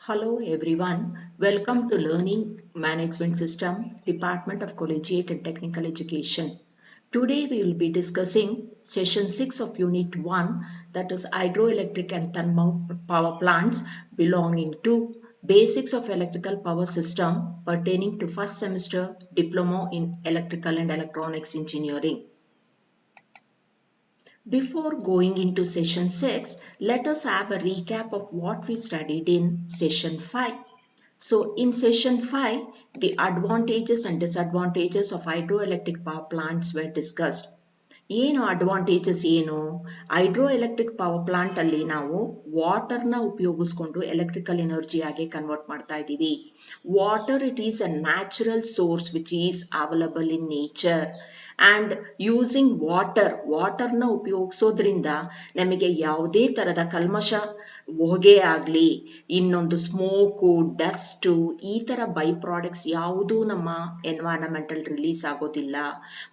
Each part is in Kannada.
Hello everyone, welcome to Learning Management System, Department of Collegiate and Technical Education. Today we will be discussing session 6 of unit 1, that is hydroelectric and thermal power plants belonging to basics of electrical power system pertaining to first semester diploma in electrical and electronics engineering. Before going into session 6, let us have a recap of what we studied in session 5. So in session 5, the advantages and disadvantages of hydroelectric power plants were discussed. ಏನು ಅಡ್ವಾಂಟೇಜಸ್ ಏನು ಹೈಡ್ರೋ ಎಲೆಕ್ಟ್ರಿಕ್ ಪವರ್ ಪ್ಲಾಂಟ್ ಅಲ್ಲಿ ನಾವು ವಾಟರ್ನ ಉಪಯೋಗಿಸ್ಕೊಂಡು ಎಲೆಕ್ಟ್ರಿಕಲ್ ಎನರ್ಜಿ ಆಗಿ ಕನ್ವರ್ಟ್ ಮಾಡ್ತಾ ಇದ್ದೀವಿ. Water it is a natural source which is available in nature and using ವಾಟರ್ನ ಉಪಯೋಗಿಸೋದ್ರಿಂದ ನಮಗೆ ಯಾವುದೇ ಥರದ ಕಲ್ಮಶ ಹೊಗೆ ಆಗಲಿ ಇನ್ನೊಂದು ಸ್ಮೋಕು ಡಸ್ಟು ಈ ಥರ ಬೈ ಪ್ರಾಡಕ್ಟ್ಸ್ ಯಾವುದೂ ನಮ್ಮ ಎನ್ವೈರನ್ಮೆಂಟಲ್ ರಿಲೀಸ್ ಆಗೋದಿಲ್ಲ.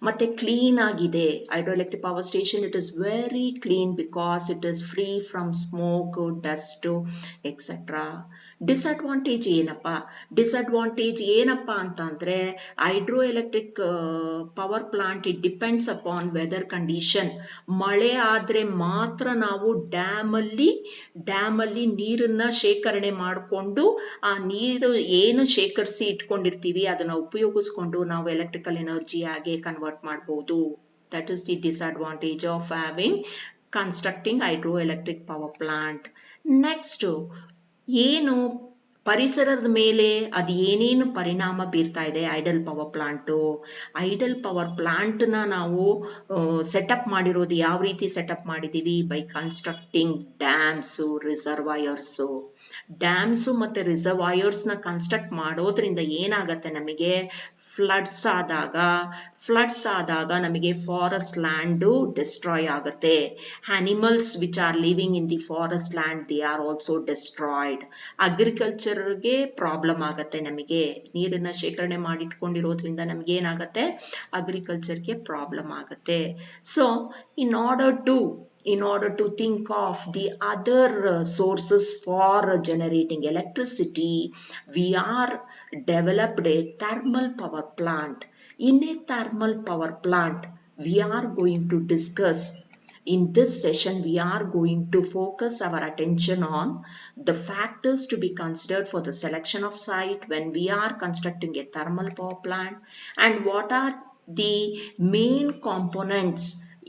ಮತ್ತು ಕ್ಲೀನ್ ಆಗಿದೆ hydroelectric power station. It is very clean because it is free from smoke dust etcetera. Disadvantage ಏನಪ್ಪ ಅಂತ ಅಂದರೆ hydro electric power plant it depends upon weather condition. ಮಳೆ ಆದರೆ ಮಾತ್ರ ನಾವು ಡ್ಯಾಮಲ್ಲಿ ನೀರನ್ನ ಶೇಖರಣೆ ಮಾಡಿಕೊಂಡು ಆ ನೀರು ಏನು ಶೇಖರಿಸಿ ಇಟ್ಕೊಂಡಿರ್ತೀವಿ ಅದನ್ನು ಉಪಯೋಗಿಸ್ಕೊಂಡು ನಾವು ಎಲೆಕ್ಟ್ರಿಕಲ್ ಎನರ್ಜಿ ಆಗಿ ಕನ್ವರ್ಟ್ ಮಾಡ್ಬೋದು. That is the disadvantage of having constructing hydroelectric power plant. Next, ಏನು ಪರಿಸರದ ಮೇಲೆ ಅದು ಏನೇನು ಪರಿಣಾಮ ಬೀರ್ತಾ ಇದೆ hydel power plant. Hydel power ಪ್ಲಾಂಟ್ನ ನಾವು ಸೆಟಪ್ ಮಾಡಿರೋದು ಯಾವ ರೀತಿ ಸೆಟಪ್ ಮಾಡಿದ್ದೀವಿ? By constructing dams, reservoirs. Dams ಮತ್ತು ರಿಸರ್ವಾಯರ್ಸ್ನ ಕನ್ಸ್ಟ್ರಕ್ಟ್ ಮಾಡೋದ್ರಿಂದ ಏನಾಗತ್ತೆ, ನಮಗೆ ಫ್ಲಡ್ಸ್ ಆದಾಗ ನಮಗೆ ಫಾರೆಸ್ಟ್ ಲ್ಯಾಂಡು ಡಿಸ್ಟ್ರಾಯ್ ಆಗುತ್ತೆ. Animals which are living in the forest land they are also destroyed. ಅಗ್ರಿಕಲ್ಚರ್ಗೆ problem ಆಗುತ್ತೆ. ನಮಗೆ ನೀರನ್ನ ಶೇಖರಣೆ ಮಾಡಿಟ್ಕೊಂಡಿರೋದ್ರಿಂದ ನಮಗೆ ಏನಾಗುತ್ತೆ, ಅಗ್ರಿಕಲ್ಚರ್ಗೆ ಪ್ರಾಬ್ಲಮ್ ಆಗುತ್ತೆ. So in order to think of the other sources for generating electricity, we are developed a thermal power plant. In a thermal power plant, we are going to discuss. In this session, we are going to focus our attention on the factors to be considered for the selection of site when we are constructing a thermal power plant, and what are the main components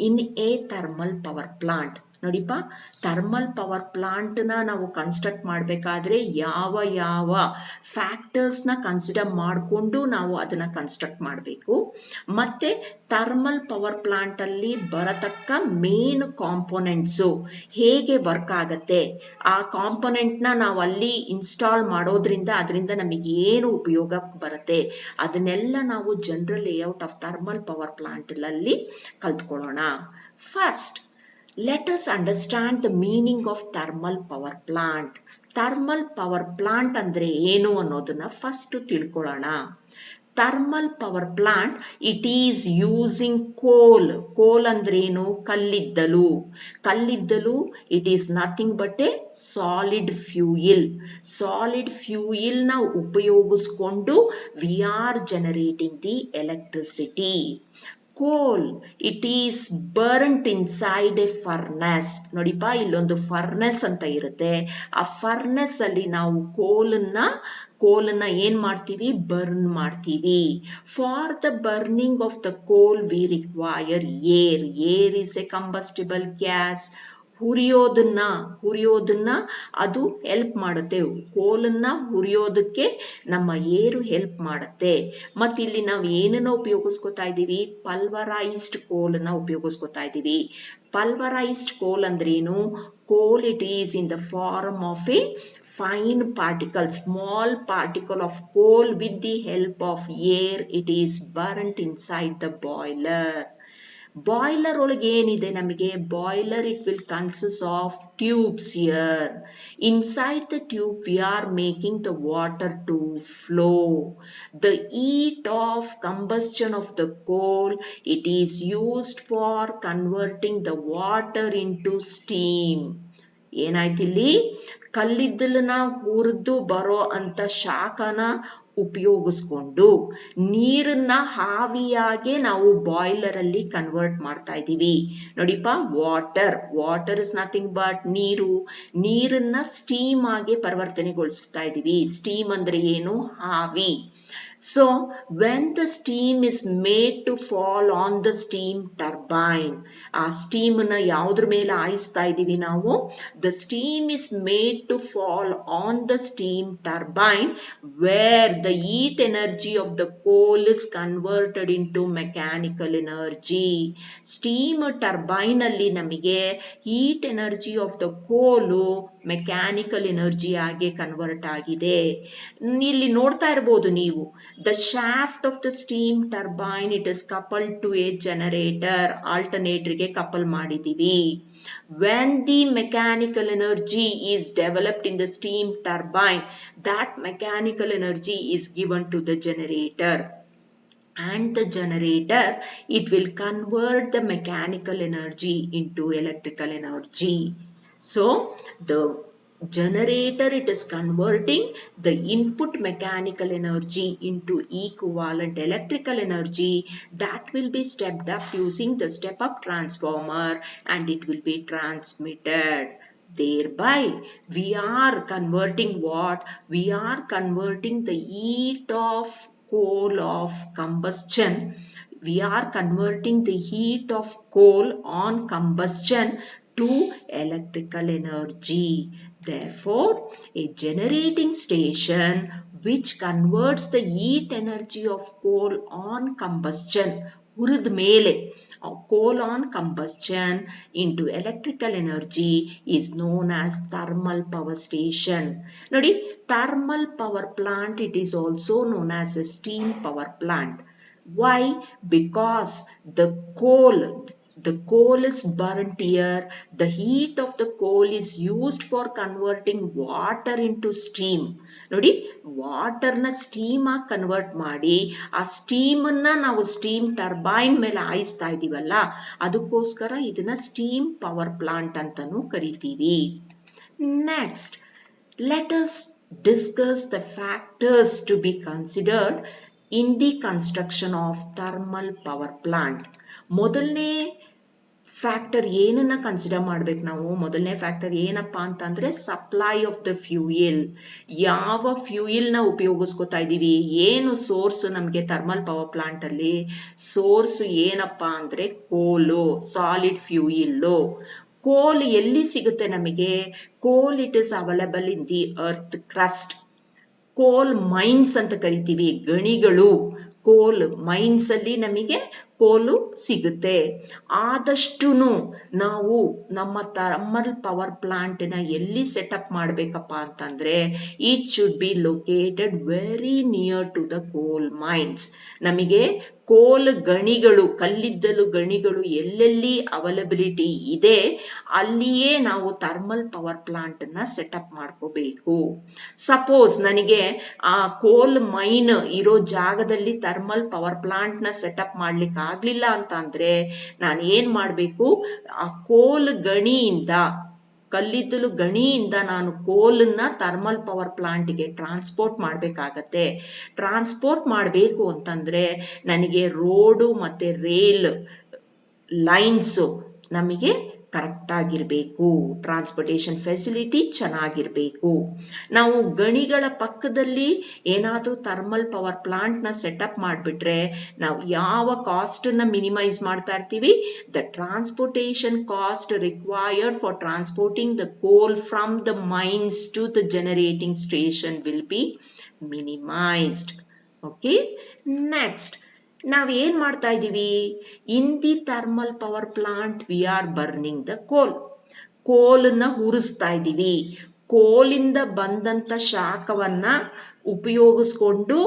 in a thermal power plant. ನೋಡಿಪ್ಪ, ಥರ್ಮಲ್ ಪವರ್ ಪ್ಲಾಂಟ್ನ ನಾವು ಕನ್ಸ್ಟ್ರಕ್ಟ್ ಮಾಡಬೇಕಾದ್ರೆ ಯಾವ ಫ್ಯಾಕ್ಟರ್ಸ್ನ ಕನ್ಸಿಡರ್ ಮಾಡಿಕೊಂಡು ನಾವು ಅದನ್ನು ಕನ್ಸ್ಟ್ರಕ್ಟ್ ಮಾಡಬೇಕು. ಮತ್ತು ಥರ್ಮಲ್ ಪವರ್ ಪ್ಲಾಂಟಲ್ಲಿ ಬರತಕ್ಕ ಮೇನ್ ಕಾಂಪೊನೆಂಟ್ಸು ಹೇಗೆ ವರ್ಕ್ ಆಗುತ್ತೆ, ಆ ಕಾಂಪೊನೆಂಟ್ನ ನಾವು ಅಲ್ಲಿ ಇನ್ಸ್ಟಾಲ್ ಮಾಡೋದ್ರಿಂದ ಅದರಿಂದ ನಮಗೆ ಏನು ಉಪಯೋಗ ಬರುತ್ತೆ, ಅದನ್ನೆಲ್ಲ ನಾವು general layout of thermal power ಪ್ಲಾಂಟಲ್ಲಿ ಕಲ್ತ್ಕೊಳ್ಳೋಣ. First, let us understand the meaning of thermal power plant. Thermal power plant ಅಂದ್ರೆ ಏನು ಅನ್ನೋದನ್ನ ಫಸ್ಟ್ ತಿಳ್ಕೊಳ್ಳೋಣ. Thermal power plant it is using coal ಅಂದ್ರೇನು? ಕಲ್ಲಿದ್ದಲು it is nothing but a solid ಫ್ಯೂಯಿಲ್ನ ಉಪಯೋಗಿಸ್ಕೊಂಡು we are generating the electricity. Coal it is burnt inside a furnace. ನೋಡಿಪ್ಪ, ಇಲ್ಲೊಂದು ಫರ್ನೆಸ್ ಅಂತ ಇರುತ್ತೆ. ಆ ಫರ್ನೆಸ್ ಅಲ್ಲಿ ನಾವು ಕೋಲನ್ನ ಏನ್ ಮಾಡ್ತೀವಿ? ಬರ್ನ್ ಮಾಡ್ತೀವಿ. For the burning of the coal we require air is a combustible gas. ಹುರಿಯೋದನ್ನ ಅದು ಹೆಲ್ಪ್ ಮಾಡುತ್ತೆ. ಕೋಲನ್ನ ಹುರಿಯೋದಕ್ಕೆ ನಮ್ಮ ಏರು ಹೆಲ್ಪ್ ಮಾಡುತ್ತೆ. ಮತ್ತು ಇಲ್ಲಿ ನಾವು ಏನನ್ನ ಉಪಯೋಗಿಸ್ಕೊತಾ ಇದ್ದೀವಿ? ಪಲ್ವರೈಸ್ಡ್ ಕೋಲನ್ನ ಉಪಯೋಗಿಸ್ಕೊತಾ ಇದ್ದೀವಿ. ಪಲ್ವರೈಸ್ಡ್ ಕೋಲ್ ಅಂದ್ರೇನು? Coal it is in the form of a fine particle, small particle of coal. With the help of air, it is burnt inside the boiler. Boiler ಒಳಗೆ ಏನಿದೆ ನಮಗೆ? Boiler it will consist of tubes here. Inside the tube we are making the water to flow. The heat of combustion of the coal, it is used for converting the water into steam. ಏನಾಯ್ತಿಲ್ಲಿ ಕಲ್ಲಿದ್ದಲನ್ನ ಹುರಿದು ಬರೋ ಅಂತ ಶಾಖನ ಉಪಯೋಗಿಸ್ಕೊಂಡು ನೀರನ್ನ ಆವಿಯಾಗೆ ನಾವು ಬಾಯ್ಲರ್ ಅಲ್ಲಿ ಕನ್ವರ್ಟ್ ಮಾಡ್ತಾ ಇದೀವಿ ನೋಡಿಪ್ಪ. ವಾಟರ್ ಇಸ್ ನಥಿಂಗ್ ಬಟ್ ನೀರನ್ನ ಸ್ಟೀಮ್ ಆಗಿ ಪರಿವರ್ತನೆಗೊಳಿಸ್ತಾ ಇದೀವಿ. ಸ್ಟೀಮ್ ಅಂದ್ರೆ ಏನು? ಆವಿ. So when the steam is made to fall on the steam turbine, ಆ steam ನ ಯಾವುದ್ರ ಮೇಲೆ ಹಾಯಿಸ್ತಾ ಇದೀವಿ ನಾವು? The steam is made to fall on the steam turbine where the heat energy of the coal is converted into mechanical energy. Steam turbine ಅಲ್ಲಿ ನಮಗೆ heat energy of the coal mechanical energy ಆಗಿ ಕನ್ವರ್ಟ್ ಆಗಿದೆ. ಇಲ್ಲಿ ನೋಡ್ತಾ ಇರಬಹುದು ನೀವು, the shaft of the steam turbine, it is coupled to a generator, alternator ಗೆ ಕಪಲ್ ಮಾಡಿದೀವಿ. When the mechanical energy is developed in the steam turbine, that mechanical energy is given to the generator. And the generator, it will convert the mechanical energy into electrical energy. So the generator, it is converting the input mechanical energy into equivalent electrical energy that will be stepped up using the step up transformer, and it will be transmitted. Thereby we are converting what? We are converting the heat of coal of combustion. We are converting the heat of coal on combustion to electrical energy. Therefore, a generating station which converts the heat energy of coal on combustion, ಹುರಿದ ಮೇಲೆ coal on combustion into electrical energy is known as thermal power station. ನೋಡಿ, thermal power plant, it is also known as a steam power plant. Why? Because the coal is burnt here. The heat of the coal is used for converting water into steam. ನೋಡಿ, ವಾಟರ್ನ ಸ್ಟೀಮ್ ಆಗಿ ಕನ್ವರ್ಟ್ ಮಾಡಿ ಆ ಸ್ಟೀಮ್ ಅನ್ನ ನಾವು ಸ್ಟೀಮ್ ಟರ್ಬೈನ್ ಮೇಲೆ ಹಾಯಿಸ್ತಾ ಇದೀವಲ್ಲ, ಅದಕ್ಕೋಸ್ಕರ ಇದನ್ನ ಸ್ಟೀಮ್ ಪವರ್ ಪ್ಲಾಂಟ್ ಅಂತಾನೂ ಕರಿತೀವಿ. Next, let us discuss the factors to be considered in the construction of thermal power plant. ಮೊದಲನೇ ಫ್ಯಾಕ್ಟರ್ ಏನನ್ನ ಕನ್ಸಿಡರ್ ಮಾಡ್ಬೇಕು ನಾವು? ಮೊದಲನೇ ಫ್ಯಾಕ್ಟರ್ ಏನಪ್ಪಾ ಅಂತಂದ್ರೆ ಸಪ್ಲೈ ಆಫ್ ದ ಫ್ಯೂಯಲ್. ಯಾವ ಫ್ಯೂಯಲ್ ನ ಉಪಯೋಗಿಸ್ಕೊತಾ ಇದೀವಿ? ಏನು ಸೋರ್ಸ್ ನಮಗೆ ಥರ್ಮಲ್ ಪವರ್ ಪ್ಲಾಂಟ್ ಅಲ್ಲಿ? ಸೋರ್ಸ್ ಏನಪ್ಪಾ ಅಂದ್ರೆ ಕೋಲು, ಸಾಲಿಡ್ ಫ್ಯೂಯಲ್. ಕೋಲ್ ಎಲ್ಲಿ ಸಿಗುತ್ತೆ ನಮಗೆ? Coal it is available in the earth crust. Coal mines ಅಂತ ಕರಿತೀವಿ, ಗಣಿಗಳು. ಕೋಲ್ ಮೈನ್ಸ್ ಅಲ್ಲಿ ನಮಗೆ ಕೋಲು ಸಿಗುತ್ತೆ. ಆದಷ್ಟು ನಾವು ನಮ್ಮ ಥರ್ಮಲ್ ಪವರ್ ಪ್ಲಾಂಟ್ ನ ಎಲ್ಲಿ ಸೆಟಪ್ ಮಾಡ್ಬೇಕಪ್ಪ ಅಂತಂದ್ರೆ, it should be located very near to the coal mines. ನಮಗೆ ಕೋಲ್ ಗಣಿಗಳು, ಕಲ್ಲಿದ್ದಲು ಗಣಿಗಳು ಎಲ್ಲೆಲ್ಲಿ ಅವೈಲಬಿಲಿಟಿ ಇದೆ ಅಲ್ಲಿಯೇ ನಾವು ಥರ್ಮಲ್ ಪವರ್ ಪ್ಲಾಂಟ್ ನ ಸೆಟಪ್ ಮಾಡ್ಕೋಬೇಕು. ಸಪೋಸ್ ನನಗೆ ಆ ಕೋಲ್ ಮೈನ್ ಇರೋ ಜಾಗದಲ್ಲಿ ಥರ್ಮಲ್ ಪವರ್ ಪ್ಲಾಂಟ್ ನ ಸೆಟಪ್ ಮಾಡ್ಲಿಕ್ಕೆ ಆಗ್ಲಿಲ್ಲ ಅಂತ ಅಂದ್ರೆ ನಾನು ಏನ್ ಮಾಡ್ಬೇಕು? ಆ ಕೋಲ್ ಗಣಿಯಿಂದ, ಕಲ್ಲಿದ್ದಲು ಗಣಿಯಿಂದ ನಾನು ಕೋಲನ್ನ ಥರ್ಮಲ್ ಪವರ್ ಪ್ಲಾಂಟ್ಗೆ ಟ್ರಾನ್ಸ್ಪೋರ್ಟ್ ಮಾಡಬೇಕಾಗತ್ತೆ. ಟ್ರಾನ್ಸ್ಪೋರ್ಟ್ ಮಾಡಬೇಕು ಅಂತಂದ್ರೆ ನನಗೆ ರೋಡು ಮತ್ತೆ ರೇಲ್ ಲೈನ್ಸ್ ನಮಗೆ ಕರೆಕ್ಟ್ ಆಗಿರ್ಬೇಕು. ಟ್ರಾನ್ಸ್ಪೋರ್ಟೇಷನ್ ಫೆಸಿಲಿಟಿ ಚೆನ್ನಾಗಿರ್ಬೇಕು. ನಾವು ಗಣಿಗಳ ಪಕ್ಕದಲ್ಲಿ ಏನಾದ್ರೂ ಥರ್ಮಲ್ ಪವರ್ ಪ್ಲಾಂಟ್ ನ ಸೆಟಪ್ ಮಾಡಿಬಿಟ್ರೆ ನಾವು ಯಾವ ಕಾಸ್ಟ್ ನ ಮಿನಿಮೈಸ್ ಮಾಡ್ತಾ ಇರ್ತೀವಿ? The transportation cost required for transporting the coal from the mines to the generating station will be minimised. Okay, next ನಾವ್ ಏನ್ ಮಾಡ್ತಾ ಇದೀವಿ? In the thermal power plant we R burning the ಕೋಲ್. ಕೋಲನ್ನ ಉರಿಸ್ತಾ ಇದೀವಿ. ಕೋಲಿಂದ ಬಂದಂತ ಶಾಖವನ್ನ ಉಪಯೋಗಿಸ್ಕೊಂಡು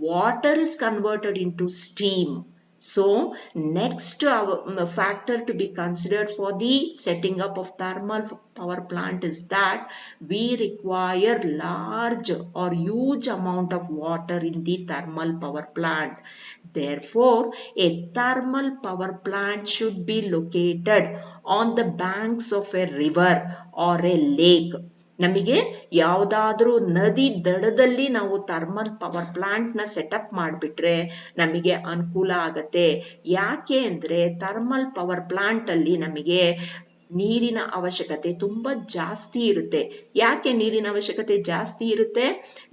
water is converted into steam. So next factor to be considered for the setting up of thermal power plant is that we require large or huge amount of water in the thermal power plant. Therefore, a thermal power plant should be located on the banks of a river or a lake. ನಮಗೆ ಯಾವುದಾದ್ರೂ ನದಿ ದಡದಲ್ಲಿ ನಾವು ಥರ್ಮಲ್ ಪವರ್ ಪ್ಲಾಂಟ್ ನ ಸೆಟಪ್ ಮಾಡಿಬಿಟ್ರೆ ನಮಗೆ ಅನುಕೂಲ ಆಗತ್ತೆ. ಯಾಕೆ ಅಂದ್ರೆ ಥರ್ಮಲ್ ಪವರ್ ಪ್ಲಾಂಟ್ ಅಲ್ಲಿ ನಮಗೆ ನೀರಿನ ಅವಶ್ಯಕತೆ ತುಂಬಾ ಜಾಸ್ತಿ ಇರುತ್ತೆ. ಯಾಕೆ ನೀರಿನ ಅವಶ್ಯಕತೆ ಜಾಸ್ತಿ ಇರುತ್ತೆ?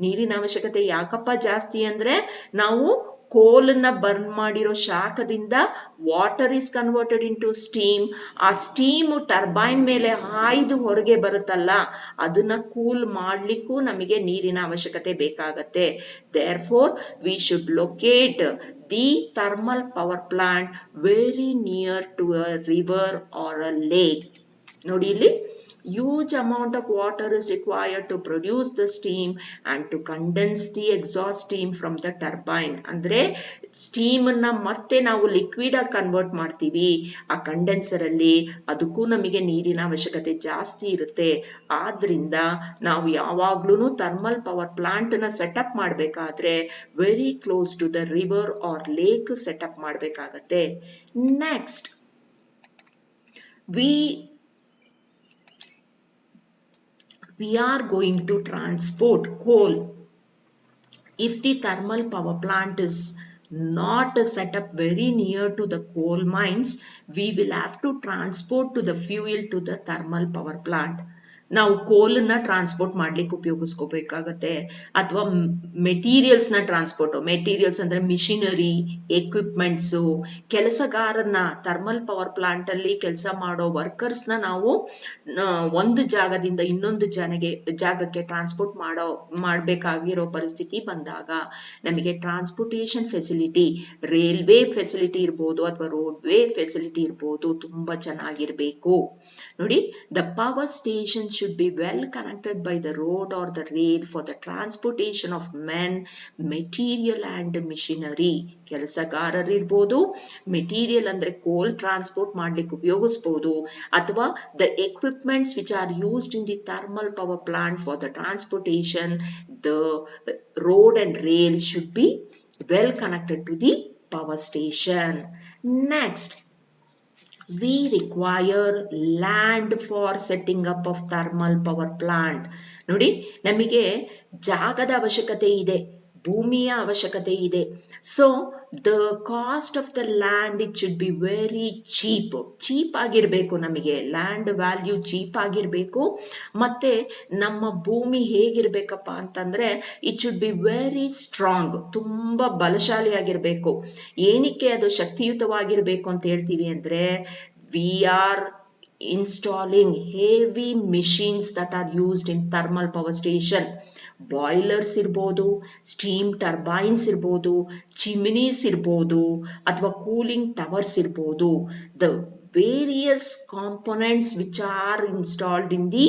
ನೀರಿನ ಅವಶ್ಯಕತೆ ಯಾಕಪ್ಪ ಜಾಸ್ತಿ ಅಂದ್ರೆ ನಾವು ಕೋಲನ್ನ ಬರ್ನ್ ಮಾಡಿರೋ ಶಾಖದಿಂದ water is converted into steam. ಆ ಸ್ಟೀಮ್ ಟರ್ಬೈನ್ ಮೇಲೆ ಹಾಯ್ದು ಹೊರಗೆ ಬರುತ್ತಲ್ಲ, ಅದನ್ನ ಕೂಲ್ ಮಾಡ್ಲಿಕ್ಕೂ ನಮಗೆ ನೀರಿನ ಅವಶ್ಯಕತೆ ಬೇಕಾಗತ್ತೆ. Therefore, we should locate the thermal power plant very near to a river or a lake. ನೋಡಿ ಇಲ್ಲಿ huge amount of water is required to produce the steam and to condense the exhaust steam from the turbine. ಅಂದ್ರೆ ಸ್ಟೀಮ್ ಅನ್ನ ಮತ್ತೆ ನಾವು ಲಿಕ್ವಿಡ್ ಆಗಿ ಕನ್ವರ್ಟ್ ಮಾಡ್ತೀವಿ ಆ ಕಂಡೆನ್ಸರ್ ಅಲ್ಲಿ, ಅದಕ್ಕೂ ನಮಗೆ ನೀರಿನ ಅವಶ್ಯಕತೆ ಜಾಸ್ತಿ ಇರುತ್ತೆ. ಆದ್ರಿಂದ ನಾವು ಯಾವಾಗ್ಲೂ ಥರ್ಮಲ್ ಪವರ್ ಪ್ಲಾಂಟ್ ನ ಸೆಟಪ್ ಮಾಡಬೇಕಾದ್ರೆ very close to the river or lake setup ಮಾಡಬೇಕಾಗತ್ತೆ. Next we are going to transport coal. If the thermal power plant is not set up very near to the coal mines, we will have to transport to the fuel to the thermal power plant. ನಾವು ಕೋಲನ್ನ ಟ್ರಾನ್ಸ್ಪೋರ್ಟ್ ಮಾಡ್ಲಿಕ್ಕೆ ಉಪಯೋಗಿಸ್ಕೋಬೇಕಾಗತ್ತೆ, ಅಥವಾ ಮೆಟೀರಿಯಲ್ಸ್ನ ಮೆಟೀರಿಯಲ್ಸ್ ಅಂದ್ರೆ ಮಿಷಿನರಿ, ಎಕ್ವಿಪ್ಮೆಂಟ್ಸು, ಕೆಲಸಗಾರನ್ನ ಥರ್ಮಲ್ ಪವರ್ ಪ್ಲಾಂಟ್ ಅಲ್ಲಿ ಕೆಲಸ ಮಾಡೋ ವರ್ಕರ್ಸ್ನ ನಾವು ಒಂದು ಜಾಗದಿಂದ ಇನ್ನೊಂದು ಜಾಗಕ್ಕೆ ಟ್ರಾನ್ಸ್ಪೋರ್ಟ್ ಮಾಡಬೇಕಾಗಿರೋ ಪರಿಸ್ಥಿತಿ ಬಂದಾಗ ನಮಗೆ ಟ್ರಾನ್ಸ್ಪೋರ್ಟೇಷನ್ ಫೆಸಿಲಿಟಿ, ರೈಲ್ವೆ ಫೆಸಿಲಿಟಿ ಇರ್ಬೋದು ಅಥವಾ ರೋಡ್ವೇ ಫೆಸಿಲಿಟಿ ಇರ್ಬೋದು, ತುಂಬಾ ಚೆನ್ನಾಗಿರ್ಬೇಕು. ನೋಡಿ, the power station should be well connected by the road or the rail for the transportation of men, material and machinery. ಕೆಲಸಗಾರರಿರ್ಬೋದು, ಮೆಟೀರಿಯಲ್ ಅಂದ್ರೆ ಕೋಲ್ ಟ್ರಾನ್ಸ್ಪೋರ್ಟ್ ಮಾಡ್ಲಿಕ್ಕೆ ಉಪಯೋಗಿಸಬಹುದು, ಅಥವಾ the equipments which are used in the thermal power plant for the transportation, the road and rail should be well connected to the power station. Next, we require land for setting up of thermal power plant. ನೋಡಿ, ನಮಗೆ ಜಾಗದ ಅವಶ್ಯಕತೆ ಇದೆ, ಭೂಮಿಯ ಅವಶ್ಯಕತೆ ಇದೆ. So the cost of the land it should be very cheap ಆಗಿರ್ಬೇಕು. ನಮಗೆ ಲ್ಯಾಂಡ್ ವ್ಯಾಲ್ಯೂ ಚೀಪ್ ಆಗಿರ್ಬೇಕು. ಮತ್ತೆ ನಮ್ಮ ಭೂಮಿ ಹೇಗಿರ್ಬೇಕಪ್ಪ ಅಂತಂದ್ರೆ it should be very strong, ತುಂಬಾ ಬಲಶಾಲಿ ಆಗಿರ್ಬೇಕು. ಏನಕ್ಕೆ ಅದು ಶಕ್ತಿಯುತವಾಗಿರ್ಬೇಕು ಅಂತ ಹೇಳ್ತೀವಿ ಅಂದ್ರೆ, we are installing heavy machines that are used in thermal power station. Boilers ಇರ್ಬೋದು, ಸ್ಟೀಮ್ ಟರ್ಬೈನ್ಸ್ ಇರ್ಬೋದು, ಚಿಮಿನೀಸ್ ಇರ್ಬೋದು, ಅಥವಾ ಕೂಲಿಂಗ್ ಟವರ್ಸ್ ಇರ್ಬೋದು. The various components which are installed in the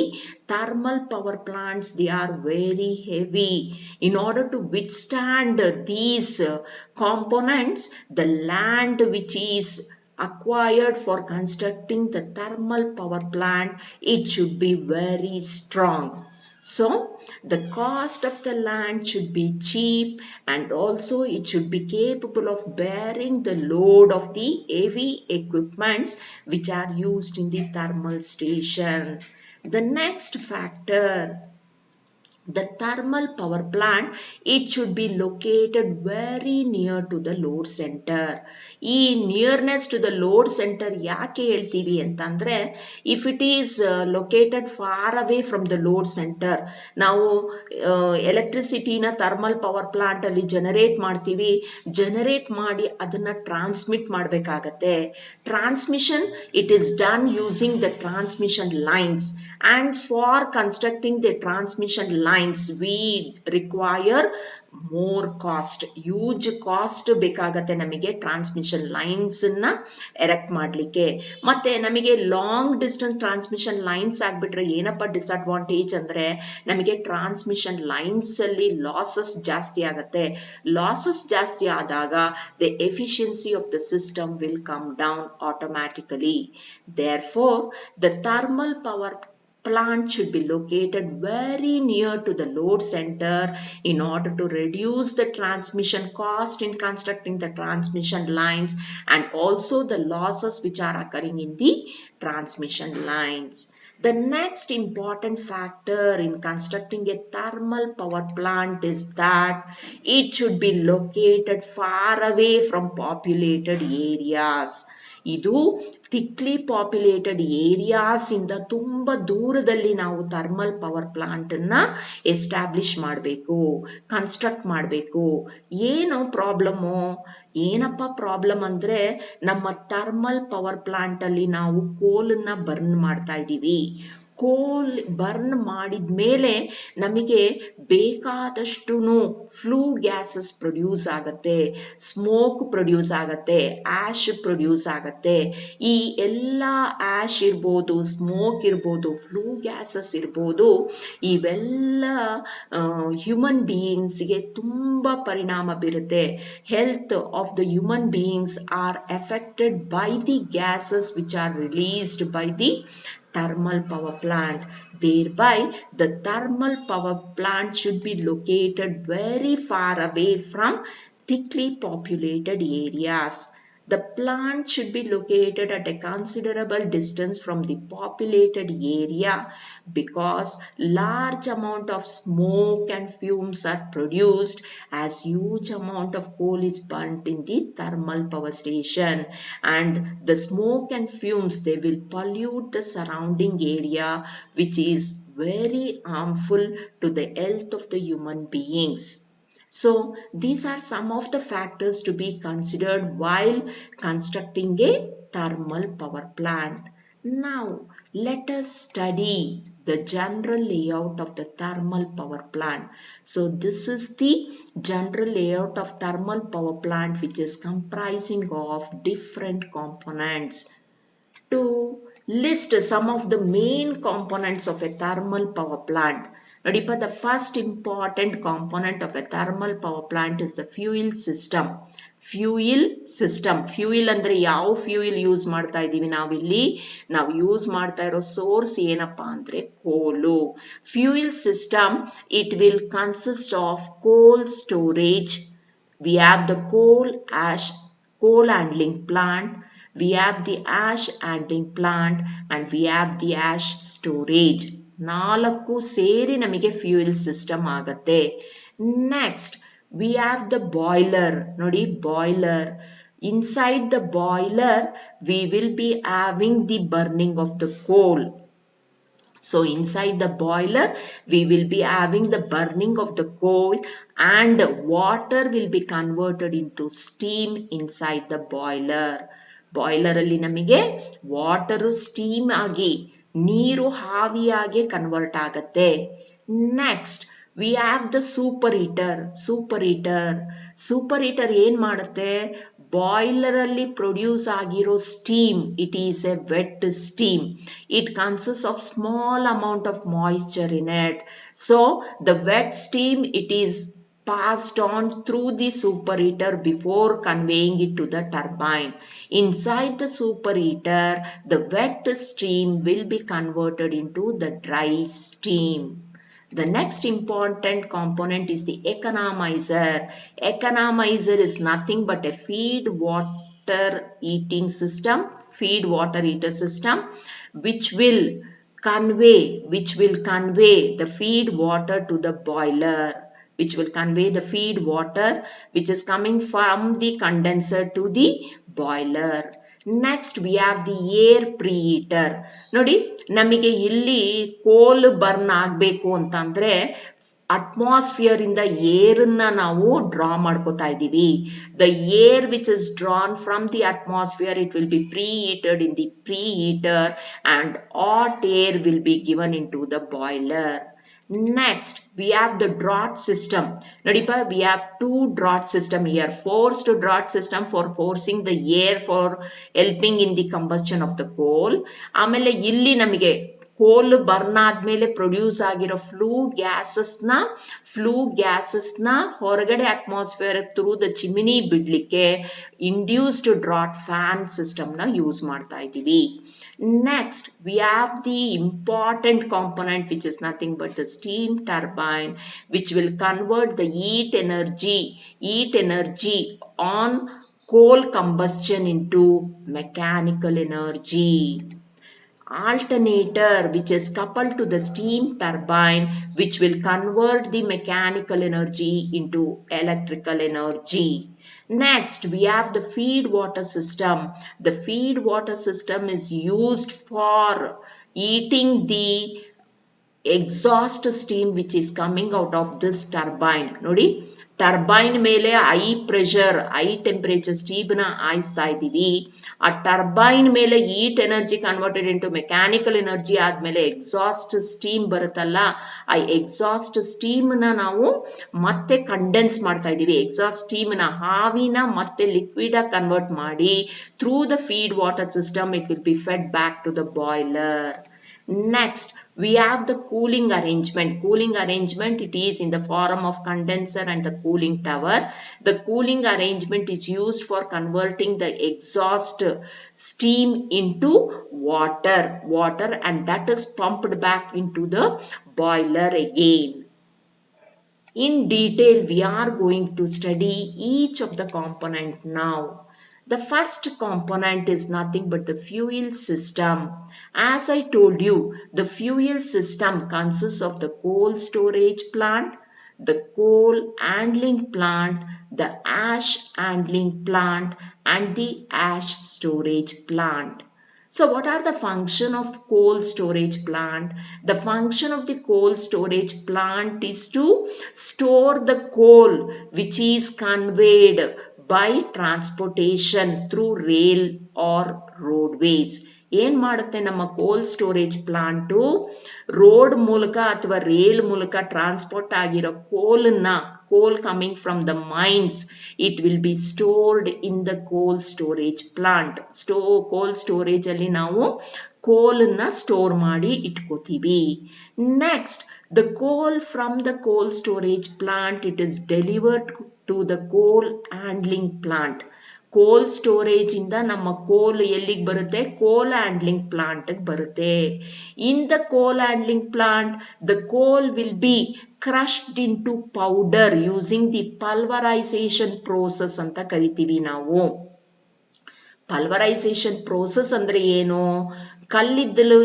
thermal power plants, they are very heavy. In order to withstand these components, the land which is acquired for constructing the thermal power plant, it should be very strong. So the cost of the land should be cheap, and also it should be capable of bearing the load of the heavy equipments which are used in the thermal station. The next factor, the thermal power plant, it should be located very near to the load center. ಈ nearness to the load centre ಯಾಕೆ ಹೇಳ್ತೀವಿ ಅಂತಂದ್ರೆ, if it is located far away from the load centre, ನಾವು ಎಲೆಕ್ಟ್ರಿಸಿಟಿನ ಥರ್ಮಲ್ ಪವರ್ ಪ್ಲಾಂಟ್ ಅಲ್ಲಿ ಜನರೇಟ್ ಮಾಡ್ತೀವಿ, ಜನರೇಟ್ ಮಾಡಿ ಅದನ್ನ ಟ್ರಾನ್ಸ್ಮಿಟ್ ಮಾಡಬೇಕಾಗತ್ತೆ. Transmission it is done using the transmission lines, and for constructing the transmission lines. We require more cost, huge cost ಬೇಕಾಗತ್ತೆ ನಮಗೆ ಟ್ರಾನ್ಸ್ಮಿಷನ್ ಲೈನ್ಸ್ ಅನ್ನ ಎರೆಕ್ಟ್ ಮಾಡ್ಲಿಕ್ಕೆ. ಮತ್ತೆ ನಮಗೆ ಲಾಂಗ್ ಡಿಸ್ಟೆನ್ಸ್ ಟ್ರಾನ್ಸ್ಮಿಷನ್ ಲೈನ್ಸ್ ಆಗ್ಬಿಟ್ರೆ ಏನಪ್ಪ ಡಿಸ್ಅಡ್ವಾಂಟೇಜ್ ಅಂದ್ರೆ ನಮಗೆ ಟ್ರಾನ್ಸ್ಮಿಷನ್ ಲೈನ್ಸ್ ಅಲ್ಲಿ ಲಾಸಸ್ ಜಾಸ್ತಿ ಆಗತ್ತೆ. ಲಾಸಸ್ ಜಾಸ್ತಿ ಆದಾಗ the efficiency of the system will come down automatically. Therefore, the thermal power plant should be located very near to the load center in order to reduce the transmission cost in constructing the transmission lines and also the losses which are occurring in the transmission lines. The next important factor in constructing a thermal power plant is that it should be located far away from populated areas. ಇದು thickly populated areas ಇಂದ ತುಂಬಾ ದೂರದಲ್ಲಿ ನಾವು ಥರ್ಮಲ್ ಪವರ್ ಪ್ಲಾಂಟ್ ಅನ್ನ ಎಸ್ಟಾಬ್ಲಿಷ್ ಮಾಡಬೇಕು, ಕನ್ಸ್ಟ್ರಕ್ಟ್ ಮಾಡಬೇಕು. ಏನು ಪ್ರಾಬ್ಲಮ್ಮು? ಏನಪ್ಪ ಪ್ರಾಬ್ಲಮ್ ಅಂದ್ರೆ ನಮ್ಮ ಥರ್ಮಲ್ ಪವರ್ ಪ್ಲಾಂಟ್ ಅಲ್ಲಿ ನಾವು ಕೋಲನ್ನ ಬರ್ನ್ ಮಾಡ್ತಾ ಇದ್ದೀವಿ. ಕೋಲ್ ಬರ್ನ್ ಮಾಡಿದ್ಮೇಲೆ ನಮಗೆ ಬೇಕಾದಷ್ಟು ಫ್ಲೂ ಗ್ಯಾಸಸ್ ಪ್ರೊಡ್ಯೂಸ್ ಆಗತ್ತೆ, ಸ್ಮೋಕ್ ಪ್ರೊಡ್ಯೂಸ್ ಆಗತ್ತೆ, ಆಶ್ ಪ್ರೊಡ್ಯೂಸ್ ಆಗತ್ತೆ. ಈ ಎಲ್ಲ ಆಶ್ ಇರ್ಬೋದು, ಸ್ಮೋಕ್ ಇರ್ಬೋದು, ಫ್ಲೂ ಗ್ಯಾಸಸ್ ಇರ್ಬೋದು, ಇವೆಲ್ಲ ಹ್ಯೂಮನ್ ಬೀಯಿಂಗ್ಸ್ಗೆ ತುಂಬಾ ಪರಿಣಾಮ ಬೀರುತ್ತೆ. Health of the human beings are affected by the gases which are released by the thermal power plant. Thereby, the thermal power plant should be located very far away from thickly populated areas. The plant should be located at a considerable distance from the populated area because large amount of smoke and fumes are produced as huge amount of coal is burnt in the thermal power station, and the smoke and fumes, they will pollute the surrounding area, which is very harmful to the health of the human beings. So these are some of the factors to be considered while constructing a thermal power plant. Now let us study the general layout of the thermal power plant. So this is the general layout of thermal power plant, which is comprising of different components. To list some of the main components of a thermal power plant, ನೋಡಿಪ್ಪ, the first important component of a thermal power plant is the fuel system. ಫ್ಯೂಯಿಲ್ ಅಂದ್ರೆ ಯಾವ ಫ್ಯೂಯಿಲ್ ಯೂಸ್ ಮಾಡ್ತಾ ಇದ್ದೀವಿ ನಾವಿಲ್ಲಿ? ನಾವು ಯೂಸ್ ಮಾಡ್ತಾ ಇರೋ ಸೋರ್ಸ್ ಏನಪ್ಪಾ ಅಂದ್ರೆ coal. Fuel system, it will consist of coal storage. We have the coal handling plant, we have the ash handling plant, and we have the ash storage. ನಾಲ್ಕು ಸೇರಿ ನಮಗೆ ಫ್ಯೂಯಲ್ ಸಿಸ್ಟಮ್ ಆಗತ್ತೆ. Next we have the boiler. ನೋಡಿ, boiler. Inside the boiler we will be having the burning of the coal. So inside the boiler we will be having the burning of the coal and water will be converted into steam inside the boiler. Boiler ಅಲ್ಲಿ ನಮಗೆ ವಾಟರ್ ಸ್ಟೀಮ್ ಆಗಿ, ನೀರು ಹಾವಿಯಾಗಿ ಕನ್ವರ್ಟ್ ಆಗತ್ತೆ. Next we have the super heater ಏನ್ ಮಾಡುತ್ತೆ? ಬಾಯ್ಲರ್ ಅಲ್ಲಿ ಪ್ರೊಡ್ಯೂಸ್ ಆಗಿರೋ steam, it is a wet steam. It consist of small amount of moisture in it. So the wet steam, it is passed on through the superheater before conveying it to the turbine. Inside the superheater, the wet steam will be converted into the dry steam. The next important component is the economizer. Economizer is nothing but a feed water heater system which will convey the feed water to the boiler, which will convey the feed water which is coming from the condenser to the boiler. Next we have the air preheater. ನೋಡಿ, ನಮಗೆ ಇಲ್ಲಿ ಕೋಲ್ ಬರ್ನ್ ಆಗಬೇಕು ಅಂತಂದ್ರೆ ಅಟ್ಮಾಸ್ಫಿಯರ್ ಇಂದ ಏರನ್ನ ನಾವು ಡ್ರಾ ಮಾಡ್ಕೋತಾ ಇದ್ದೀವಿ. The air which is drawn from the atmosphere, it will be preheated in the preheater and hot air will be given into the boiler. Next, we have the draught system. Nodipa, we have two draught system here. Forced draught system for forcing the air for helping in the combustion of the coal. ಆಮೇಲೆ ಇಲ್ಲಿ ನಮಗೆ ಕೋಲ್ ಬರ್ನ್ ಆದ್ಮೇಲೆ ಪ್ರೊಡ್ಯೂಸ್ ಆಗಿರೋ ಫ್ಲೂ ಗ್ಯಾಸಸ್ನ ಹೊರಗಡೆ ಅಟ್ಮಾಸ್ಫಿಯರ್ ಥ್ರೂ ದ ಚಿಮಿನಿ ಬಿಡ್ಲಿಕ್ಕೆ ಇಂಡ್ಯೂಸ್ಡ್ ಡ್ರಾಟ್ ಫ್ಯಾನ್ ಸಿಸ್ಟಮ್ನ ಯೂಸ್ ಮಾಡ್ತಾ ಇದ್ದೀವಿ. Next, we have the important component which is nothing but the steam turbine, which will convert the heat energy on coal combustion into mechanical energy. Alternator, which is coupled to the steam turbine, which will convert the mechanical energy into electrical energy. Next, we have the feed water system. The feed water system is used for heating the exhaust steam which is coming out of this turbine. Nodi, turbine ಮೇಲೆ ಹೈ ಟೆಂಪರೇಚರ್ ಸ್ಟೀಮ್ನ ಹಾಯಿಸ್ತಾ ಇದ್ದೀವಿ. ಆ ಟರ್ಬೈನ್ ಮೇಲೆ heat energy converted into mechanical energy ಆದ್ಮೇಲೆ ಎಕ್ಸಾಸ್ಟ್ ಸ್ಟೀಮ್ ಬರುತ್ತಲ್ಲ, ಆ ಎಕ್ಸಾಸ್ಟ್ ಸ್ಟೀಮ್ನ ನಾವು ಮತ್ತೆ ಕಂಡೆನ್ಸ್ ಮಾಡ್ತಾ ಇದ್ದೀವಿ. ಎಕ್ಸಾಸ್ಟ್ ಸ್ಟೀಮ್ನ ಹಾವಿನ ಮತ್ತೆ ಲಿಕ್ವಿಡ್ ಆಗಿ ಕನ್ವರ್ಟ್ ಮಾಡಿ through the feed water system it will be fed back to the boiler. Next, we have the cooling arrangement. Cooling arrangement, it is in the form of condenser and the cooling tower. The cooling arrangement is used for converting the exhaust steam into water and that is pumped back into the boiler again. In detail, we are going to study each of the component now. The first component is nothing but the fuel system. As I told you, the fuel system consists of the coal storage plant, the coal handling plant, the ash handling plant, and the ash storage plant. So what are the function of coal storage plant? The function of the coal storage plant is to store the coal which is conveyed by transportation through rail or roadways. ಏನ್ ಮಾಡುತ್ತೆ ನಮ್ಮ ಕೋಲ್ ಸ್ಟೋರೇಜ್ ಪ್ಲಾಂಟು? ರೋಡ್ ಮೂಲಕ ಅಥವಾ ರೇಲ್ ಮೂಲಕ ಟ್ರಾನ್ಸ್ಪೋರ್ಟ್ ಆಗಿರೋ coal coming from the mines, it will be stored in the coal storage plant. Coal storage ಅಲ್ಲಿ ನಾವು ಕೋಲನ್ನ ಸ್ಟೋರ್ ಮಾಡಿ ಇಟ್ಕೋತೀವಿ. Next, the coal from the coal storage plant it is delivered to the coal handling plant. Coal storage ಇಂದ ನಮ್ಮ ಕೋಲ್ ಎಲ್ಲಿಗೆ ಬರುತ್ತೆ? ಕೋಲ್ ಹ್ಯಾಂಡ್ಲಿಂಗ್ ಪ್ಲಾಂಟ್ ಬರುತ್ತೆ. In the coal handling plant the coal will be crushed into powder using the pulverisation process ಅಂತ ಕರಿತೀವಿ ನಾವು. ಪಲ್ವರೈಸೇಷನ್ ಪ್ರೋಸೆಸ್ ಅಂದ್ರೆ ಏನು? ಕಲ್ಲಿದ್ದಲು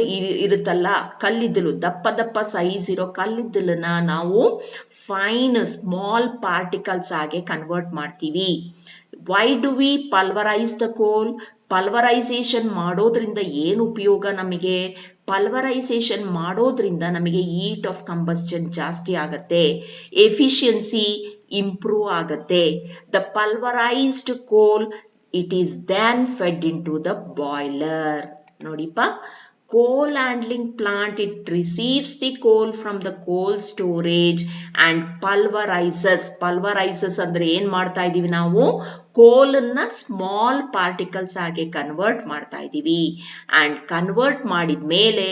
ಇರುತ್ತಲ್ಲ, ಕಲ್ಲಿದ್ದಲು ದಪ್ಪ ಸೈಜ್ ಇರೋ ಕಲ್ಲಿದ್ದಲನ್ನ ನಾವು ಫೈನ್ ಸ್ಮಾಲ್ ಪಾರ್ಟಿಕಲ್ಸ್ ಆಗಿ ಕನ್ವರ್ಟ್ ಮಾಡ್ತೀವಿ. Why do we pulverize the coal? ಪಲ್ವರೈಸೇಷನ್ ಮಾಡೋದ್ರಿಂದ ಏನು ಉಪಯೋಗ ನಮಗೆ? ಪಲ್ವರೈಸೇಷನ್ ಮಾಡೋದ್ರಿಂದ ನಮಗೆ ಹೀಟ್ ಆಫ್ ಕಂಬಸ್ಷನ್ ಜಾಸ್ತಿ ಆಗತ್ತೆ, ಎಫಿಷಿಯನ್ಸಿ ಇಂಪ್ರೂವ್ ಆಗತ್ತೆ. The pulverised coal it is then fed in to the boiler. ನೋಡಿಪ್ಪ, coal handling plant, it receives the coal from the coal storage and pulverizes ಅಂದ್ರೆ ಏನ್ ಮಾಡ್ತಾ ಇದೀವಿ ನಾವು? ಕೋಲನ್ನ ಸ್ಮಾಲ್ ಪಾರ್ಟಿಕಲ್ಸ್ ಆಗಿ ಕನ್ವರ್ಟ್ ಮಾಡ್ತಾ ಇದೀವಿ. ಅಂಡ್ ಕನ್ವರ್ಟ್ ಮಾಡಿದ್ಮೇಲೆ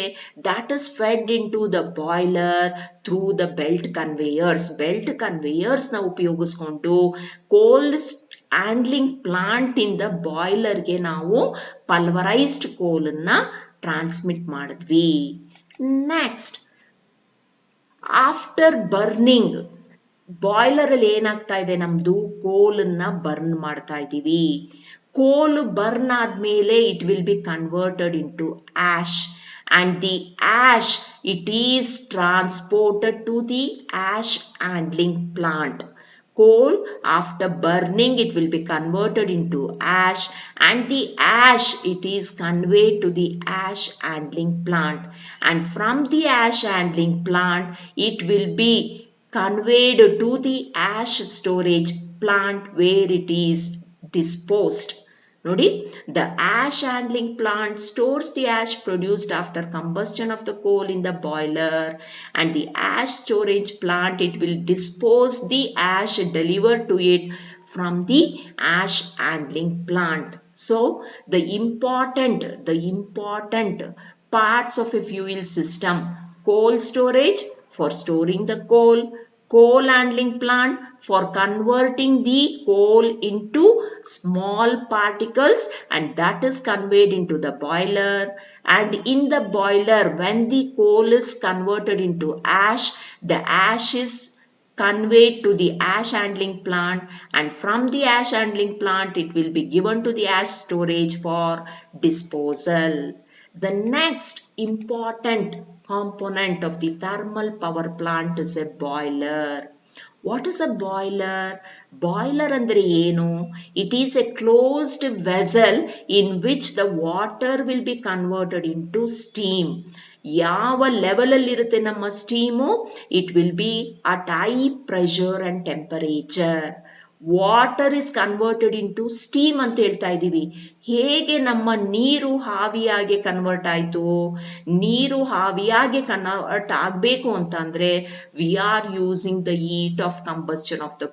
that is fed into the boiler through the belt conveyors ನ ಉಪಯೋಗಿಸ್ಕೊಂಡು ಕೋಲ್ ಹ್ಯಾಂಡ್ಲಿಂಗ್ ಪ್ಲಾಂಟ್ ಇಂದ ಬಾಯ್ಲರ್ಗೆ ನಾವು ಪಲ್ವರೈಸ್ಡ್ ಕೋಲನ್ನ ಟ್ರಾನ್ಸ್ಮಿಟ್ ಮಾಡಿದ್ವಿ. ನೆಕ್ಸ್ಟ್, ಆಫ್ಟರ್ ಬರ್ನಿಂಗ್, ಬಾಯ್ಲರ್ ಅಲ್ಲಿ ಏನಾಗ್ತಾ ಇದೆ? ನಮ್ದು ಕೋಲನ್ನ ಬರ್ನ್ ಮಾಡ್ತಾ ಇದ್ದೀವಿ. ಕೋಲ್ ಬರ್ನ್ ಆದ್ಮೇಲೆ it will be converted in to ash and the ash it is transported to the ash handling plant. Coal after burning it will be converted into ash and the ash it is conveyed to the ash handling plant, and from the ash handling plant it will be conveyed to the ash storage plant where it is disposed. ನೋಡಿ, the ash handling plant stores the ash produced after combustion of the coal in the boiler, and the ash storage plant, it will dispose the ash delivered to it from the ash handling plant. So the important parts of a fuel system: coal storage for storing the coal handling plant for converting the coal into small particles, and that is conveyed into the boiler. And in the boiler, when the coal is converted into ash, the ash is conveyed to the ash handling plant, and from the ash handling plant it will be given to the ash storage for disposal. The next important component of the thermal power plant is a boiler. What is a boiler? Boiler andre ಏನು? It is a closed vessel in which the water will be converted into steam. ಯಾವ ಲೆವೆಲ್ ಅಲ್ಲಿ ಇರುತ್ತೆ ನಮ್ಮ steam? It will be at high pressure and temperature. Water is converted into steam ಅಂತ ಹೇಳ್ತಾ ಇದ್ದೀವಿ. ಹೇಗೆ ನಮ್ಮ ನೀರು ಹಾವಿಯಾಗಿ ಕನ್ವರ್ಟ್ ಆಯಿತು? ನೀರು ಹಾವಿಯಾಗಿ ಕನ್ವರ್ಟ್ ಆಗಬೇಕು ಅಂತಂದ್ರೆ we are using the heat of combustion of the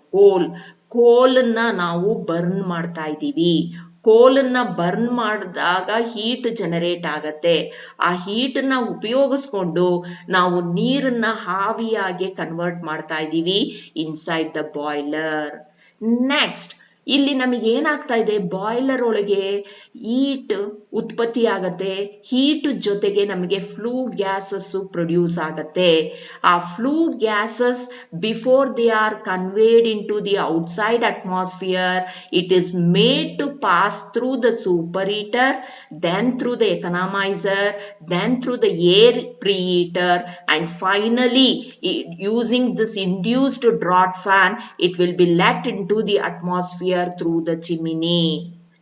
ಕೋಲನ್ನ ನಾವು ಬರ್ನ್ ಮಾಡ್ತಾ ಇದ್ದೀವಿ. ಕೋಲನ್ನ ಬರ್ನ್ ಮಾಡಿದಾಗ ಹೀಟ್ ಜನರೇಟ್ ಆಗತ್ತೆ. ಆ ಹೀಟನ್ನ ಉಪಯೋಗಿಸ್ಕೊಂಡು ನಾವು ನೀರನ್ನ ಹಾವಿಯಾಗಿ ಕನ್ವರ್ಟ್ ಮಾಡ್ತಾ ಇದ್ದೀವಿ ಇನ್ಸೈಡ್ ದ ಬಾಯ್ಲರ್. ನೆಕ್ಸ್ಟ್, ಇಲ್ಲಿ ನಮಗೆ ಏನಾಗ್ತಾ ಇದೆ? ಬಾಯ್ಲರ್ ಒಳಗೆ ಹೀಟ್ ಉತ್ಪತ್ತಿ ಆಗತ್ತೆ. ಹೀಟ್ ಜೊತೆಗೆ ನಮಗೆ ಫ್ಲೂ ಗ್ಯಾಸಸ್ ಪ್ರೊಡ್ಯೂಸ್ ಆಗತ್ತೆ. ಆ flue gases before they are conveyed in to the outside atmosphere, it is made to pass through the super heater, then through the economizer, then through the air preheater, and finally using this induced draught fan, it will be let into the atmosphere through the chimney.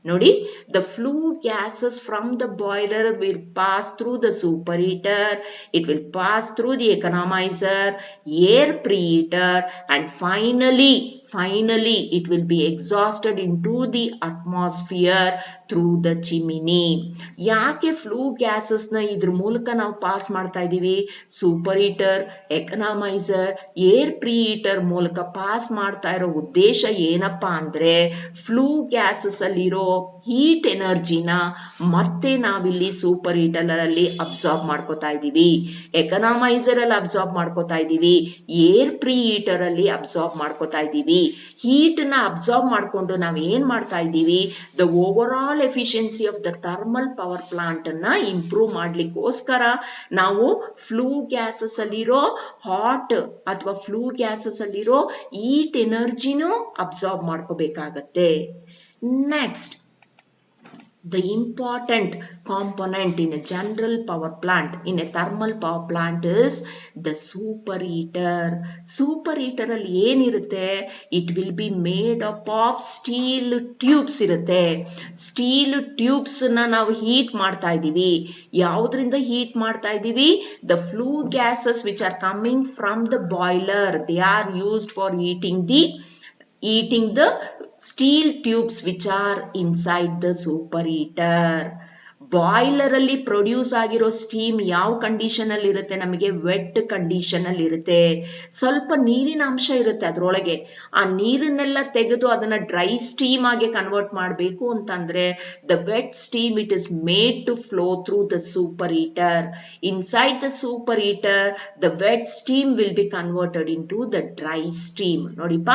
ನೋಡಿ, the flue gases from the boiler will pass through the superheater, it will pass through the economizer, air preheater, and finally it will be exhausted into the atmosphere through the chimney. ಯಾಕೆ ಫ್ಲೂ ಗ್ಯಾಸಸ್ ನ ಇದ್ರ ಮೂಲಕ ನಾವು ಪಾಸ್ ಮಾಡ್ತಾ ಇದೀವಿ? Super heater, economiser, air pre heater ಮೂಲಕ ಪಾಸ್ ಮಾಡ್ತಾ ಇರೋ ಉದ್ದೇಶ ಏನಪ್ಪಾ ಅಂದ್ರೆ, ಫ್ಲೂ ಗ್ಯಾಸಸ್ ಅಲ್ಲಿರೋ ಹೀಟ್ ಎನರ್ಜಿನ ಮತ್ತೆ ನಾವಿಲ್ಲಿ ಸೂಪರ್ ಹೀಟರ್ ಅಲ್ಲಿ ಅಬ್ಸಾರ್ಬ್ ಮಾಡ್ಕೋತಾ ಇದೀವಿ, ಎಕನಾಮೈಸರ್ ಅಲ್ಲಿ ಅಬ್ಸಾರ್ಬ್ ಮಾಡ್ಕೋತಾ ಇದೀವಿ, ಏರ್ ಪ್ರೀ ಹೀಟರ್ ಅಲ್ಲಿ ಅಬ್ಸಾರ್ಬ್ ಮಾಡ್ಕೋತಾ ಇದೀವಿ. ಹೀಟ್ ನ ಅಬ್ಸಾರ್ಬ್ ಮಾಡ್ಕೊಂಡು ನಾವ್ ಏನ್ ಮಾಡ್ತಾ ಇದೀವಿ? The over all efficiency of the thermal power plant ಅನ್ನ ಇಂಪ್ರೂವ್ ಮಾಡ್ಲಿಕ್ಕೋಸ್ಕರ ನಾವು ಫ್ಲೂ ಗ್ಯಾಸಸ್ ಅಲ್ಲಿರೋ ಹಾಟ್ ಅಥವಾ ಫ್ಲೂ ಗ್ಯಾಸಸ್ ಅಲ್ಲಿರೋ ಹೀಟ್ ಎನರ್ಜಿನೂ ಅಬ್ಸಾರ್ಬ್ ಮಾಡ್ಕೋಬೇಕಾಗತ್ತೆ. Next, the important component in a general power plant, in a thermal power plant, is the superheater. Superheater ಅಲ್ಲಿ ಏನಿರುತ್ತೆ? It will be made up of steel tubes ಇರುತ್ತೆ. ಸ್ಟೀಲ್ ಟ್ಯೂಬ್ಸ್ ನಾವು ಹೀಟ್ ಮಾಡ್ತಾ ಇದ್ದೀವಿ. ಯಾವುದರಿಂದ ಹೀಟ್ ಮಾಡ್ತಾ ಇದ್ದೀವಿ? The flue gases which are coming from the boiler, they are used for heating the steel tubes which are inside the superheater. Boiler ಅಲ್ಲಿ ಪ್ರೊಡ್ಯೂಸ್ ಆಗಿರೋ ಸ್ಟೀಮ್ ಯಾವ ಕಂಡೀಷನ್ ಅಲ್ಲಿ ಇರುತ್ತೆ? ನಮಗೆ ವೆಟ್ ಕಂಡೀಷನ್ ಅಲ್ಲಿ ಇರುತ್ತೆ. ಸ್ವಲ್ಪ ನೀರಿನ ಅಂಶ ಇರುತ್ತೆ ಅದ್ರೊಳಗೆ. ಆ ನೀರನ್ನೆಲ್ಲ ತೆಗೆದು ಅದನ್ನ ಡ್ರೈ ಸ್ಟೀಮ್ ಆಗಿ ಕನ್ವರ್ಟ್ ಮಾಡಬೇಕು ಅಂತಂದ್ರೆ the wet steam, it is made to flow through the super heater. Inside the super heater the wet steam will be converted in to the dry steam. ನೋಡಿಪ್ಪ,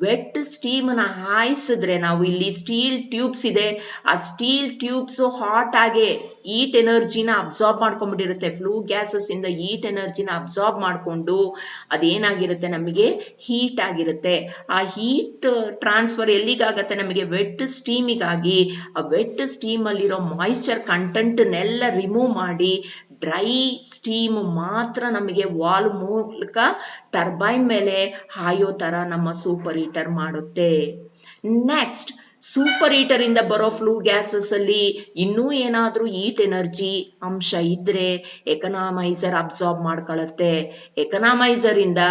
ವೆಟ್ ಸ್ಟೀಮ್ ನ ಹಾಯಿಸಿದ್ರೆ, ನಾವು ಇಲ್ಲಿ ಸ್ಟೀಲ್ ಟ್ಯೂಬ್ಸ್ ಇದೆ, ಆ ಸ್ಟೀಲ್ ಟ್ಯೂಬ್ಸ್ ಹಾಟ್ ಆಗಿ ಹೀಟ್ ಎನರ್ಜಿನ ಅಬ್ಸಾರ್ಬ್ ಮಾಡ್ಕೊಂಡ್ಬಿಟ್ಟಿರುತ್ತೆ. ಫ್ಲೂ ಗ್ಯಾಸಸ್ ಇಂದ ಹೀಟ್ ಎನರ್ಜಿನ ಅಬ್ಸಾರ್ಬ್ ಮಾಡ್ಕೊಂಡು ಅದೇನಾಗಿರುತ್ತೆ? ನಮಗೆ ಹೀಟ್ ಆಗಿರುತ್ತೆ. ಆ ಹೀಟ್ ಟ್ರಾನ್ಸ್ಫರ್ ಎಲ್ಲಿಗಾಗತ್ತೆ? ನಮಗೆ ವೆಟ್ ಸ್ಟೀಮಿಗಾಗಿ. ಆ ವೆಟ್ ಸ್ಟೀಮ್ ಅಲ್ಲಿರೋ ಮಾಯಿಶ್ಚರ್ ಕಂಟೆಂಟ್ ನೆಲ್ಲ ರಿಮೂವ್ ಮಾಡಿ ಡ್ರೈ ಸ್ಟೀಮ್ ಮಾತ್ರ ನಮಗೆ ವಾಲ್ ಮೂಲಕ ಟರ್ಬೈನ್ ಮೇಲೆ ಹಾಯೋ ತರ ನಮ್ಮ ಸೂಪರ್ ಹೀಟರ್ ಮಾಡುತ್ತೆ. ನೆಕ್ಸ್ಟ್, ಸೂಪರ್ ಹೀಟರ್ ಇಂದ ಬರೋ ಫ್ಲೂ ಗ್ಯಾಸಸ್ ಅಲ್ಲಿ ಇನ್ನೂ ಏನಾದ್ರೂ ಹೀಟ್ ಎನರ್ಜಿ ಅಂಶ ಇದ್ರೆ ಎಕನಾಮೈಸರ್ ಅಬ್ಸಾರ್ಬ್ ಮಾಡ್ಕೊಳ್ಳುತ್ತೆ. ಎಕನಾಮೈಸರ್ ಇಂದ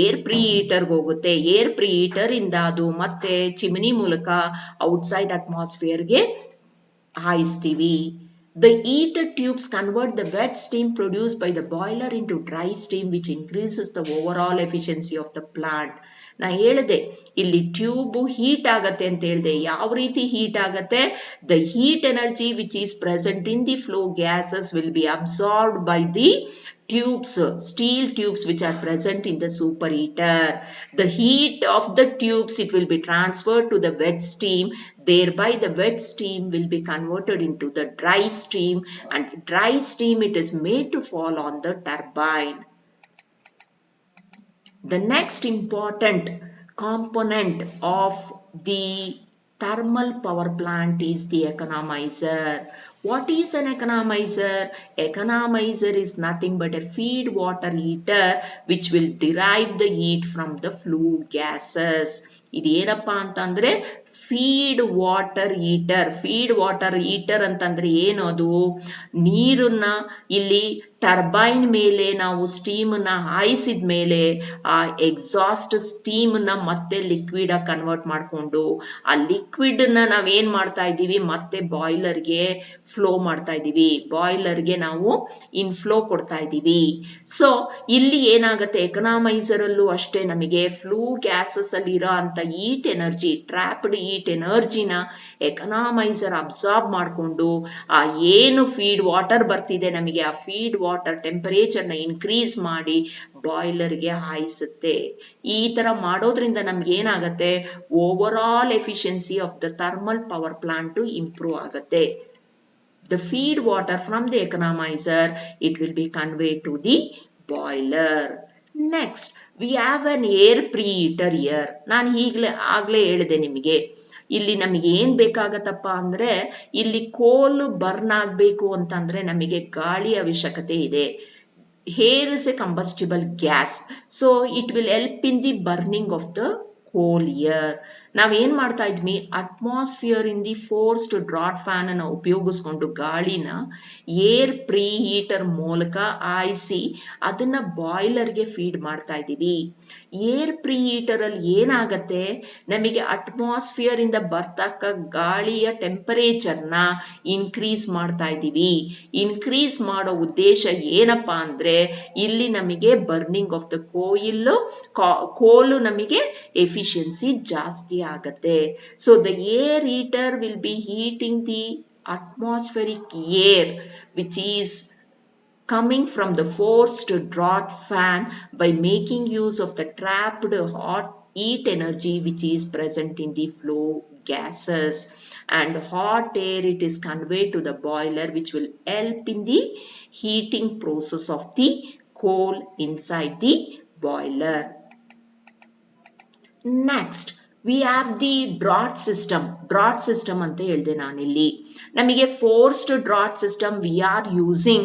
ಏರ್ ಪ್ರೀ ಹೀಟರ್ಗೆ ಹೋಗುತ್ತೆ. ಏರ್ ಪ್ರೀ ಹೀಟರ್ ಇಂದ ಅದು ಮತ್ತೆ ಚಿಮಿನಿ ಮೂಲಕ outside ಅಟ್ಮಾಸ್ಫಿಯರ್ಗೆ ಹಾಯಿಸ್ತೀವಿ. The heated tubes convert the wet steam produced by the boiler into dry steam, which increases the overall efficiency of the plant. ನಾ ಹೇಳಿದೆ ಇಲ್ಲಿ ಟ್ಯೂಬ್ ಹೀಟ್ ಆಗತ್ತೆ ಅಂತ ಹೇಳಿದೆ. ಯಾವ ರೀತಿ ಹೀಟ್ ಆಗತ್ತೆ? The heat energy which is present in the flow gases will be absorbed by the tubes, steel tubes which are present in the superheater. The heat of the tubes, it will be transferred to the wet steam. Thereby the wet steam will be converted into the dry steam, and dry steam it is made to fall on the turbine. The next important component of the thermal power plant is the economizer. What is an economizer? Economizer is nothing but a feed water heater which will derive the heat from the flue gases. ಇದೇನಪ್ಪಾ ಅಂತಂದ್ರೆ feed water heater. Feed water heater ಅಂತಂದ್ರೆ ಏನು? ಅದು ನೀರನ್ನ ಇಲ್ಲಿ ಟರ್ಬೈನ್ ಮೇಲೆ ನಾವು ಸ್ಟೀಮನ್ನ ಹಾಯಿಸಿದ ಮೇಲೆ ಆ ಎಕ್ಸಾಸ್ಟ್ ಸ್ಟೀಮನ್ನ ಮತ್ತೆ ಲಿಕ್ವಿಡ್ ಆಗಿ ಕನ್ವರ್ಟ್ ಮಾಡಿಕೊಂಡು ಆ ಲಿಕ್ವಿಡ್ ನ ನಾವೇನ್ ಮಾಡ್ತಾ ಇದ್ದೀವಿ, ಮತ್ತೆ ಬಾಯ್ಲರ್ಗೆ ಫ್ಲೋ ಮಾಡ್ತಾ ಇದ್ದೀವಿ. ಬಾಯ್ಲರ್ಗೆ ನಾವು ಇನ್ಫ್ಲೋ ಕೊಡ್ತಾ ಇದ್ದೀವಿ. ಸೊ ಇಲ್ಲಿ ಏನಾಗುತ್ತೆ, ಎಕನಾಮೈಸರ್ ಅಲ್ಲೂ ಅಷ್ಟೇ ನಮಗೆ ಫ್ಲೂ ಗ್ಯಾಸಸ್ ಅಲ್ಲಿ ಇರೋ ಅಂತ ಹೀಟ್ ಎನರ್ಜಿ, ಟ್ರಾಪ್ಡ್ ಹೀಟ್ ಎನರ್ಜಿನ ಎಕನಾಮೈಸರ್ ಅಬ್ಸಾರ್ಬ್ ಮಾಡಿಕೊಂಡು ಆ ಏನು ಫೀಡ್ ವಾಟರ್ ಬರ್ತಿದೆ ನಮಗೆ, ಆ ಫೀಡ್ ವಾಟರ್ ಟೆಂಪರೇಚರ್ನ ಇನ್ಕ್ರೀಸ್ ಮಾಡಿ ಬಾಯ್ಲರ್ಗೆ ಹಾಯಿಸುತ್ತೆ. ಈ ತರ ಮಾಡೋದ್ರಿಂದ ನಮ್ಗೆ ಏನಾಗತ್ತೆ, over all efficiency of the thermal power plant improve ಆಗುತ್ತೆ. The feed water from the economizer, it will be conveyed to the boiler. Next, we have an air preheater here. ನಾನು ಆಗ್ಲೇ ಹೇಳಿದೆ ನಿಮಗೆ, ಇಲ್ಲಿ ನಮಗೆ ಏನ್ ಬೇಕಾಗತ್ತಪ್ಪ ಅಂದ್ರೆ, ಇಲ್ಲಿ ಕೋಲ್ ಬರ್ನ್ ಆಗ್ಬೇಕು ಅಂತಂದ್ರೆ ನಮಗೆ ಗಾಳಿ ಅವಶ್ಯಕತೆ ಇದೆ. Air is a combustible gas, so it will help in the burning of the coal here. ನಾವೇನ್ ಮಾಡ್ತಾ ಇದ್ವಿ, atmosphere in the forced drought fan ಅನ್ನು ಉಪಯೋಗಿಸ್ಕೊಂಡು ಗಾಳಿನ ಏರ್ ಪ್ರೀ ಹೀಟರ್ ಮೂಲಕ ಹಾಯಿಸಿ ಅದನ್ನ ಬಾಯ್ಲರ್ಗೆ ಫೀಡ್ ಮಾಡ್ತಾ ಇದ್ದೀವಿ. ಏರ್ ಪ್ರೀ ಹೀಟರ್ ಅಲ್ಲಿ ಏನಾಗತ್ತೆ, ನಮಗೆ ಅಟ್ಮಾಸ್ಫಿಯರ್ ಇಂದ ಬರ್ತಕ್ಕ ಗಾಳಿಯ ಟೆಂಪರೇಚರ್ನ ಇನ್ಕ್ರೀಸ್ ಮಾಡ್ತಾ ಇದ್ದೀವಿ. ಇನ್ಕ್ರೀಸ್ ಮಾಡೋ ಉದ್ದೇಶ ಏನಪ್ಪಾ ಅಂದ್ರೆ, ಇಲ್ಲಿ ನಮಗೆ ಬರ್ನಿಂಗ್ ಆಫ್ ದ ಕೋಲು ನಮಗೆ ಎಫಿಷಿಯನ್ಸಿ ಜಾಸ್ತಿ ಆಗತ್ತೆ. So the air heater will be heating the atmospheric air which is coming from the forced draught fan by making use of the trapped hot heat energy which is present in the flow gases, and hot air it is conveyed to the boiler which will help in the heating process of the coal inside the boiler. Next, we have the draught system. Draught system ಅಂತ ಹೇಳಿದೆ ನಾನಿಲ್ಲಿ. ನಮಗೆ forced draught system we are using.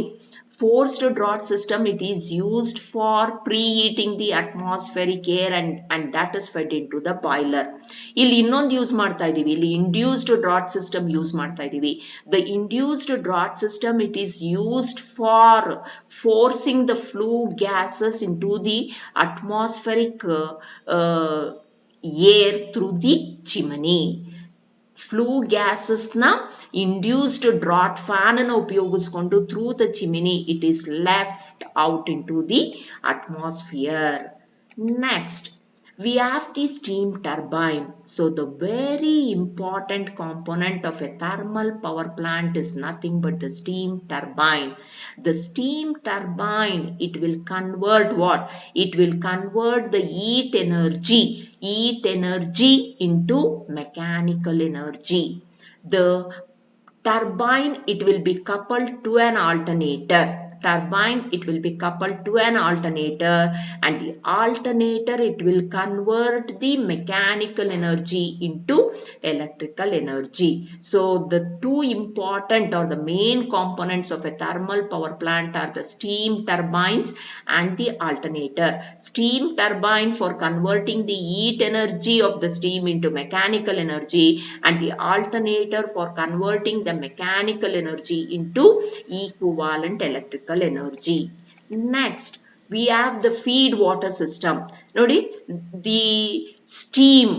Forced draught system, it is used for preheating the atmospheric air and that is fed into the boiler. ಇಲ್ಲಿ ಇನ್ನೊಂದು ಯೂಸ್ ಮಾಡ್ತಾ ಇದೀವಿ, ಇಲ್ಲಿ induced draught system ಯೂಸ್ ಮಾಡ್ತಾ ಇದೀವಿ. The induced draught system, it is used for forcing the flue gases into the atmospheric air through the chimney. Flue ಗ್ಯಾಸಸ್ನ ಇಂಡ್ಯೂಸ್ಡ್ ಡ್ರಾಟ್ ಫ್ಯಾನ್ ಅನ್ನು ಉಪಯೋಗಿಸಿಕೊಂಡು through the chimney it is left out in to the atmosphere. Next, we have the steam turbine. So the very important component of a thermal power plant is nothing but the steam turbine. The steam turbine, it will convert what? It will convert the heat energy into mechanical energy. The turbine, it will be coupled to an alternator. turbine, it will be coupled to an alternator, and the alternator, it will convert the mechanical energy into electrical energy. So the two important or the main components of a thermal power plant are the steam turbines and the alternator. Steam turbine for converting the heat energy of the steam into mechanical energy, and the alternator for converting the mechanical energy into equivalent electrical energy. Next, we have the feed water system. Nodi, the steam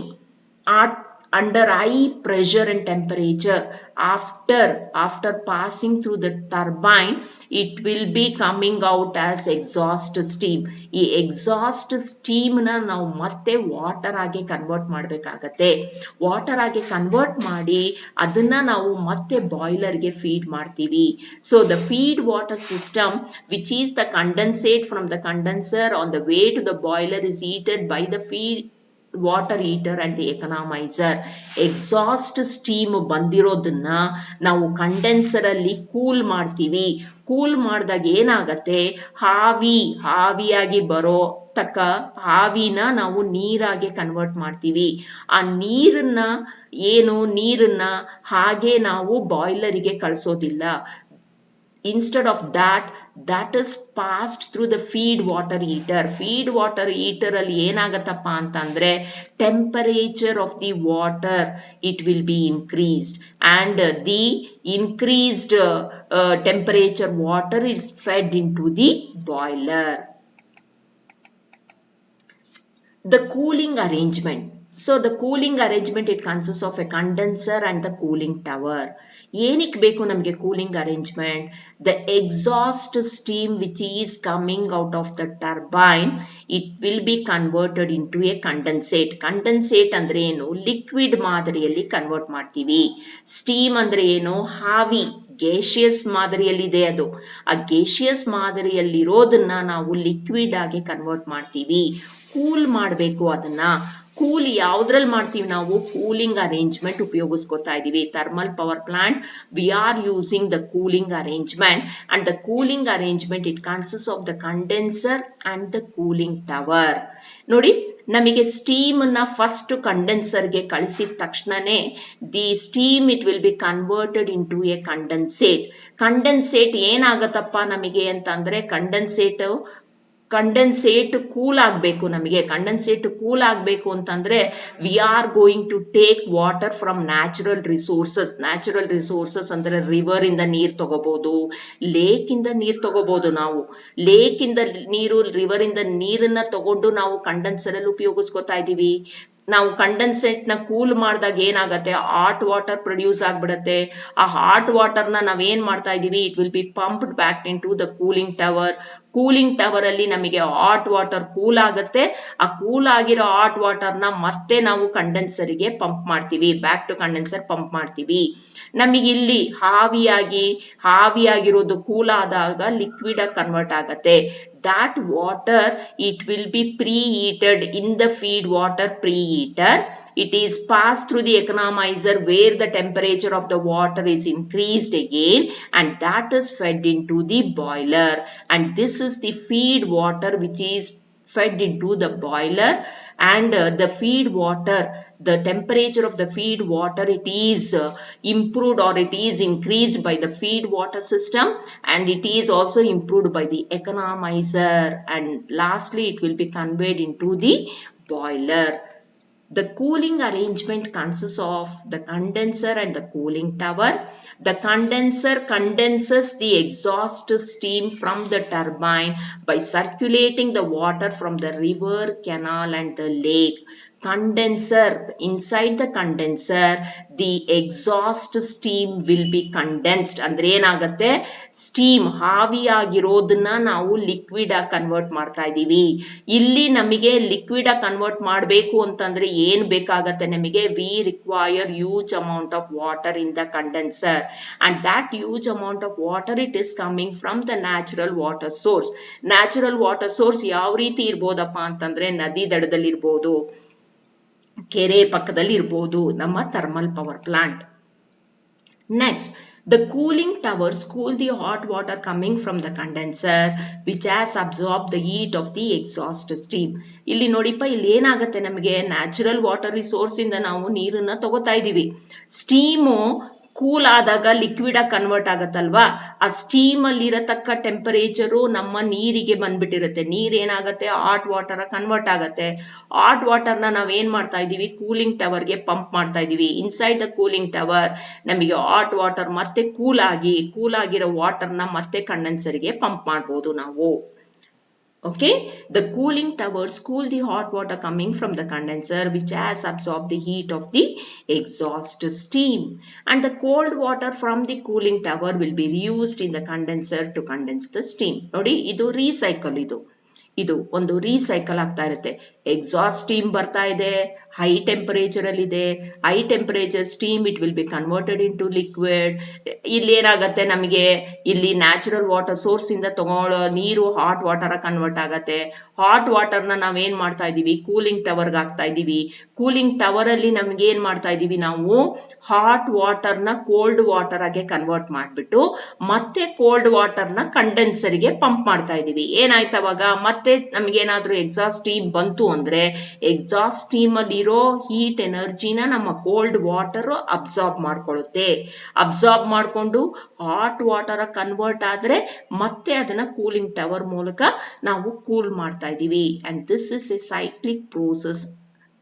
at under high pressure and temperature, after passing through the turbine, it will be coming out as exhaust steam. ಈ exhaust steam ನ ನಾವು ಮತ್ತೆ ವಾಟರ್ ಆಗಿ ಕನ್ವರ್ಟ್ ಮಾಡಬೇಕಾಗತ್ತೆ. ವಾಟರ್ ಆಗಿ ಕನ್ವರ್ಟ್ ಮಾಡಿ ಅದನ್ನ ನಾವು ಮತ್ತೆ ಬಾಯ್ಲರ್ಗೆ ಫೀಡ್ ಮಾಡ್ತೀವಿ. So the feed water system, which is the condensate from the condenser on the way to the boiler, is heated by the feed water heater and the economizer. Exhaust steam ಬಂದಿರೋದನ್ನ ನಾವು ಕಂಡೆನ್ಸರ್ ಅಲ್ಲಿ ಕೂಲ್ ಮಾಡ್ತೀವಿ. ಕೂಲ್ ಮಾಡಿದಾಗ ಏನಾಗತ್ತೆ, ಹಾವಿಯಾಗಿ ಬರೋ ತಕ್ಕ ಹಾವಿನ ನಾವು ನೀರಾಗಿ ಕನ್ವರ್ಟ್ ಮಾಡ್ತೀವಿ. ಆ ನೀರನ್ನ ಹಾಗೆ ನಾವು ಬಾಯ್ಲರಿಗೆ ಕಳಿಸೋದಿಲ್ಲ. Instead of that is passed through the feed water heater. Feed water heater ಅಲ್ಲಿ ಏನಾಗತ್ತಪ್ಪ ಅಂತಂದ್ರೆ temperature of the water, it will be increased, and the increased temperature water is fed into the boiler. The cooling arrangement. So the cooling arrangement, it consists of a condenser and the cooling tower. ಏನಕ್ಕೆ ಬೇಕು ನಮಗೆ cooling arrangement? The exhaust steam which is coming out of the turbine, it will be converted in to a condensate. Condensate ಅಂದ್ರೆ ಏನು? ಲಿಕ್ವಿಡ್ ಮಾದರಿಯಲ್ಲಿ ಕನ್ವರ್ಟ್ ಮಾಡ್ತೀವಿ. ಸ್ಟೀಮ್ ಅಂದ್ರೆ ಏನು? ಹಾವಿ, ಗೇಷಿಯಸ್ ಮಾದರಿಯಲ್ಲಿದೆ ಅದು. ಆ ಗೇಷಿಯಸ್ ಮಾದರಿಯಲ್ಲಿರೋದನ್ನ ನಾವು ಲಿಕ್ವಿಡ್ ಆಗಿ ಕನ್ವರ್ಟ್ ಮಾಡ್ತೀವಿ. ಕೂಲ್ ಮಾಡಬೇಕು ಅದನ್ನ. ಕೂಲ್ ಯಾವ್ದ್ರಲ್ಲಿ ಮಾಡ್ತೀವಿ ನಾವು? ಕೂಲಿಂಗ್ ಅರೇಂಜ್ಮೆಂಟ್ ಉಪಯೋಗಿಸ್ಕೊತಾ ಇದೀವಿ. Thermal power plant, we are using the cooling arrangement, and the cooling arrangement, it consist of the condenser and the cooling tower. ನೋಡಿ, ನಮಗೆ ಸ್ಟೀಮ್ ನ ಫಸ್ಟ್ ಕಂಡೆನ್ಸರ್ಗೆ ಕಳಿಸಿದ ತಕ್ಷಣನೇ the steam it will be converted in to a condensate. Condensate ಏನಾಗತ್ತಪ್ಪ ನಮಗೆ ಅಂತಂದ್ರೆ, ಕಂಡೆನ್ಸೇಟ್ ಕೂಲ್ ಆಗಬೇಕು. ನಮಗೆ ಕಂಡೆನ್ಸೇಟ್ ಕೂಲ್ ಆಗಬೇಕು ಅಂತಂದ್ರೆ we are going to take water from natural resources. Natural resources ಅಂದ್ರೆ ರಿವರ್ ಇಂದ ನೀರು ತಗೋಬಹುದು, ಲೇಕ್ ಇಂದ ನೀರು ತಗೋಬಹುದು. ನಾವು ಲೇಕ್ ಇಂದ ನೀರು, ರಿವರ್ ಇಂದ ನೀರನ್ನ ತಗೊಂಡು ನಾವು ಕಂಡೆನ್ಸರ್ ಅಲ್ಲಿ ಉಪಯೋಗಿಸ್ಕೊತಾ ಇದೀವಿ. ನಾವು ಕಂಡೆನ್ಸೇಟ್ ನ ಕೂಲ್ ಮಾಡಿದಾಗ ಏನಾಗತ್ತೆ, ಹಾಟ್ ವಾಟರ್ ಪ್ರೊಡ್ಯೂಸ್ ಆಗ್ಬಿಡತ್ತೆ. ಆ ಹಾಟ್ ವಾಟರ್ ನ ನಾವೇನ್ ಮಾಡ್ತಾ ಇದೀವಿ, it will be pumped back in to the cooling tower. Cooling tower ಅಲ್ಲಿ ನಮಗೆ ಹಾಟ್ ವಾಟರ್ ಕೂಲ್ ಆಗುತ್ತೆ. ಆ ಕೂಲ್ ಆಗಿರೋ ಹಾಟ್ ವಾಟರ್ ನ ಮತ್ತೆ ನಾವು ಕಂಡೆನ್ಸರ್ಗೆ ಪಂಪ್ ಮಾಡ್ತೀವಿ, ಬ್ಯಾಕ್ ಟು ಕಂಡೆನ್ಸರ್ ಪಂಪ್ ಮಾಡ್ತೀವಿ. ನಮಗೆ ಇಲ್ಲಿ ಹಾವಿಯಾಗಿರೋದು ಕೂಲ್ ಆದಾಗ ಲಿಕ್ವಿಡ್ ಆಗಿ ಕನ್ವರ್ಟ್ ಆಗತ್ತೆ. That water, it will be preheated in the feed water preheater. It is passed through the economizer where the temperature of the water is increased again, and that is fed into the boiler. And this is the feed water which is fed into the boiler, and the feed water, the temperature of the feed water, it is improved or it is increased by the feed water system, and it is also improved by the economizer, and lastly it will be conveyed into the boiler. The cooling arrangement consists of the condenser and the cooling tower. The condenser condenses the exhaust steam from the turbine by circulating the water from the river, canal and the lake. Condenser, inside the condenser, the exhaust steam will be condensed. ಅಂದ್ರೆ ಏನಾಗತ್ತೆ, ಸ್ಟೀಮ್ ಹಾವಿಯಾಗಿರೋದನ್ನ ನಾವು ಲಿಕ್ವಿಡ್ ಆಗಿ ಕನ್ವರ್ಟ್ ಮಾಡ್ತಾ ಇದೀವಿ. ಇಲ್ಲಿ ನಮಗೆ ಲಿಕ್ವಿಡ್ ಆಗಿ ಕನ್ವರ್ಟ್ ಮಾಡಬೇಕು ಅಂತಂದ್ರೆ ಏನ್ ಬೇಕಾಗತ್ತೆ ನಮಗೆ? We require huge amount of water in the condenser, and that huge amount of water it is coming from the natural water source. Natural water source ಯಾವ ರೀತಿ ಇರ್ಬೋದಪ್ಪ ಅಂತಂದ್ರೆ, ನದಿ ದಡದಲ್ಲಿ ಇರ್ಬೋದು, ಕೆರೆ ಪಕ್ಕದಲ್ಲಿ ಇರ್ಬೋದು ನಮ್ಮ thermal power plant. Next, The cooling towers cool the hot water coming from the condenser which has absorbed the heat of the exhaust steam. ಇಲ್ಲಿ ನೋಡಿಪ್ಪ, ಇಲ್ಲಿ ಏನಾಗುತ್ತೆ, ನಮಗೆ ನ್ಯಾಚುರಲ್ ವಾಟರ್ ರಿಸೋರ್ಸ್ ಇಂದ ನಾವು ನೀರನ್ನ ತಗೋತಾ ಇದೀವಿ. ಸ್ಟೀಮು ಕೂಲ್ ಆದಾಗ ಲಿಕ್ವಿಡ್ ಆಗಿ ಕನ್ವರ್ಟ್ ಆಗತ್ತಲ್ವಾ, ಆ ಸ್ಟೀಮ್ ಅಲ್ಲಿ ಇರತಕ್ಕ ಟೆಂಪರೇಚರು ನಮ್ಮ ನೀರಿಗೆ ಬಂದ್ಬಿಟ್ಟಿರುತ್ತೆ. ನೀರ್ ಏನಾಗತ್ತೆ, ಹಾಟ್ ವಾಟರ್ ಕನ್ವರ್ಟ್ ಆಗತ್ತೆ. ಹಾಟ್ ವಾಟರ್ ನ ನಾವ್ ಏನ್ ಮಾಡ್ತಾ ಇದೀವಿ, ಕೂಲಿಂಗ್ ಟವರ್ ಗೆ ಪಂಪ್ ಮಾಡ್ತಾ ಇದೀವಿ. ಇನ್ಸೈಡ್ ದ ಕೂಲಿಂಗ್ ಟವರ್ ನಮಗೆ ಹಾಟ್ ವಾಟರ್ ಮತ್ತೆ ಕೂಲ್ ಆಗಿರೋ ವಾಟರ್ ನ ಮತ್ತೆ ಕಂಡೆನ್ಸರ್ ಗೆ ಪಂಪ್ ಮಾಡಬಹುದು ನಾವು. Okay, the cooling towers cool the hot water coming from the condenser which has absorbed the heat of the exhaust steam, and the cold water from the cooling tower will be reused in the condenser to condense the steam. ನೋಡಿ, ಇದು ರೀಸೈಕಲ್, ಇದು ಒಂದು ರೀಸೈಕಲ್ ಆಗ್ತಾ ಇರುತ್ತೆ. ಎಕ್ಸಾಸ್ಟ್ ಸ್ಟೀಮ್ ಬರ್ತಾ ಇದೆ, ಹೈ ಟೆಂಪರೇಚರ್ ಅಲ್ಲಿ ಇದೆ. High temperature steam it will be converted in to liquid. ಇಲ್ಲಿ ಏನಾಗತ್ತೆ, ನಮಗೆ ಇಲ್ಲಿ ನ್ಯಾಚುರಲ್ ವಾಟರ್ ಸೋರ್ಸ್ ಇಂದ ತಗೊಳ್ಳೋ ನೀರು ಹಾಟ್ ವಾಟರ್ ಕನ್ವರ್ಟ್ ಆಗತ್ತೆ. ಹಾಟ್ ವಾಟರ್ ನ ನಾವೇನ್ ಮಾಡ್ತಾ ಇದೀವಿ, ಕೂಲಿಂಗ್ ಟವರ್ಗೆ ಹಾಕ್ತಾ ಇದೀವಿ. ಕೂಲಿಂಗ್ ಟವರ್ ಅಲ್ಲಿ ನಮ್ಗೆ ಏನ್ ಮಾಡ್ತಾ ಇದೀವಿ, ನಾವು ಹಾಟ್ ವಾಟರ್ ನ ಕೋಲ್ಡ್ ವಾಟರ್ ಆಗಿ ಕನ್ವರ್ಟ್ ಮಾಡ್ಬಿಟ್ಟು ಮತ್ತೆ ಕೋಲ್ಡ್ ವಾಟರ್ ನ ಕಂಡೆನ್ಸರ್ ಗೆ ಪಂಪ್ ಮಾಡ್ತಾ ಇದೀವಿ. ಏನಾಯ್ತು ಅವಾಗ, ಮತ್ತೆ ನಮ್ಗೇನಾದ್ರೂ ಎಕ್ಸಾಸ್ಟ್ ಸ್ಟೀಮ್ ಬಂತು ಅಂದ್ರೆ ಎಕ್ಸಾಸ್ಟ್ ಸ್ಟೀಮ್ ಅಲ್ಲಿ ಇರೋ ಹೀಟ್ ಎನರ್ಜಿನ ನಮ್ಮ ಕೋಲ್ಡ್ ವಾಟರ್ ಅಬ್ಸಾರ್ಬ್ ಮಾಡ್ಕೊಳ್ಳುತ್ತೆ. ಅಬ್ಸಾರ್ಬ್ ಮಾಡ್ಕೊಂಡು ಹಾಟ್ ವಾಟರ್ ಕನ್ವರ್ಟ್ ಆದ್ರೆ ಮತ್ತೆ ಅದನ್ನ ಕೂಲಿಂಗ್ ಟವರ್ ಮೂಲಕ ನಾವು ಕೂಲ್ ಮಾಡ್ತಾ ಇದೀವಿ. And this is A cyclic process.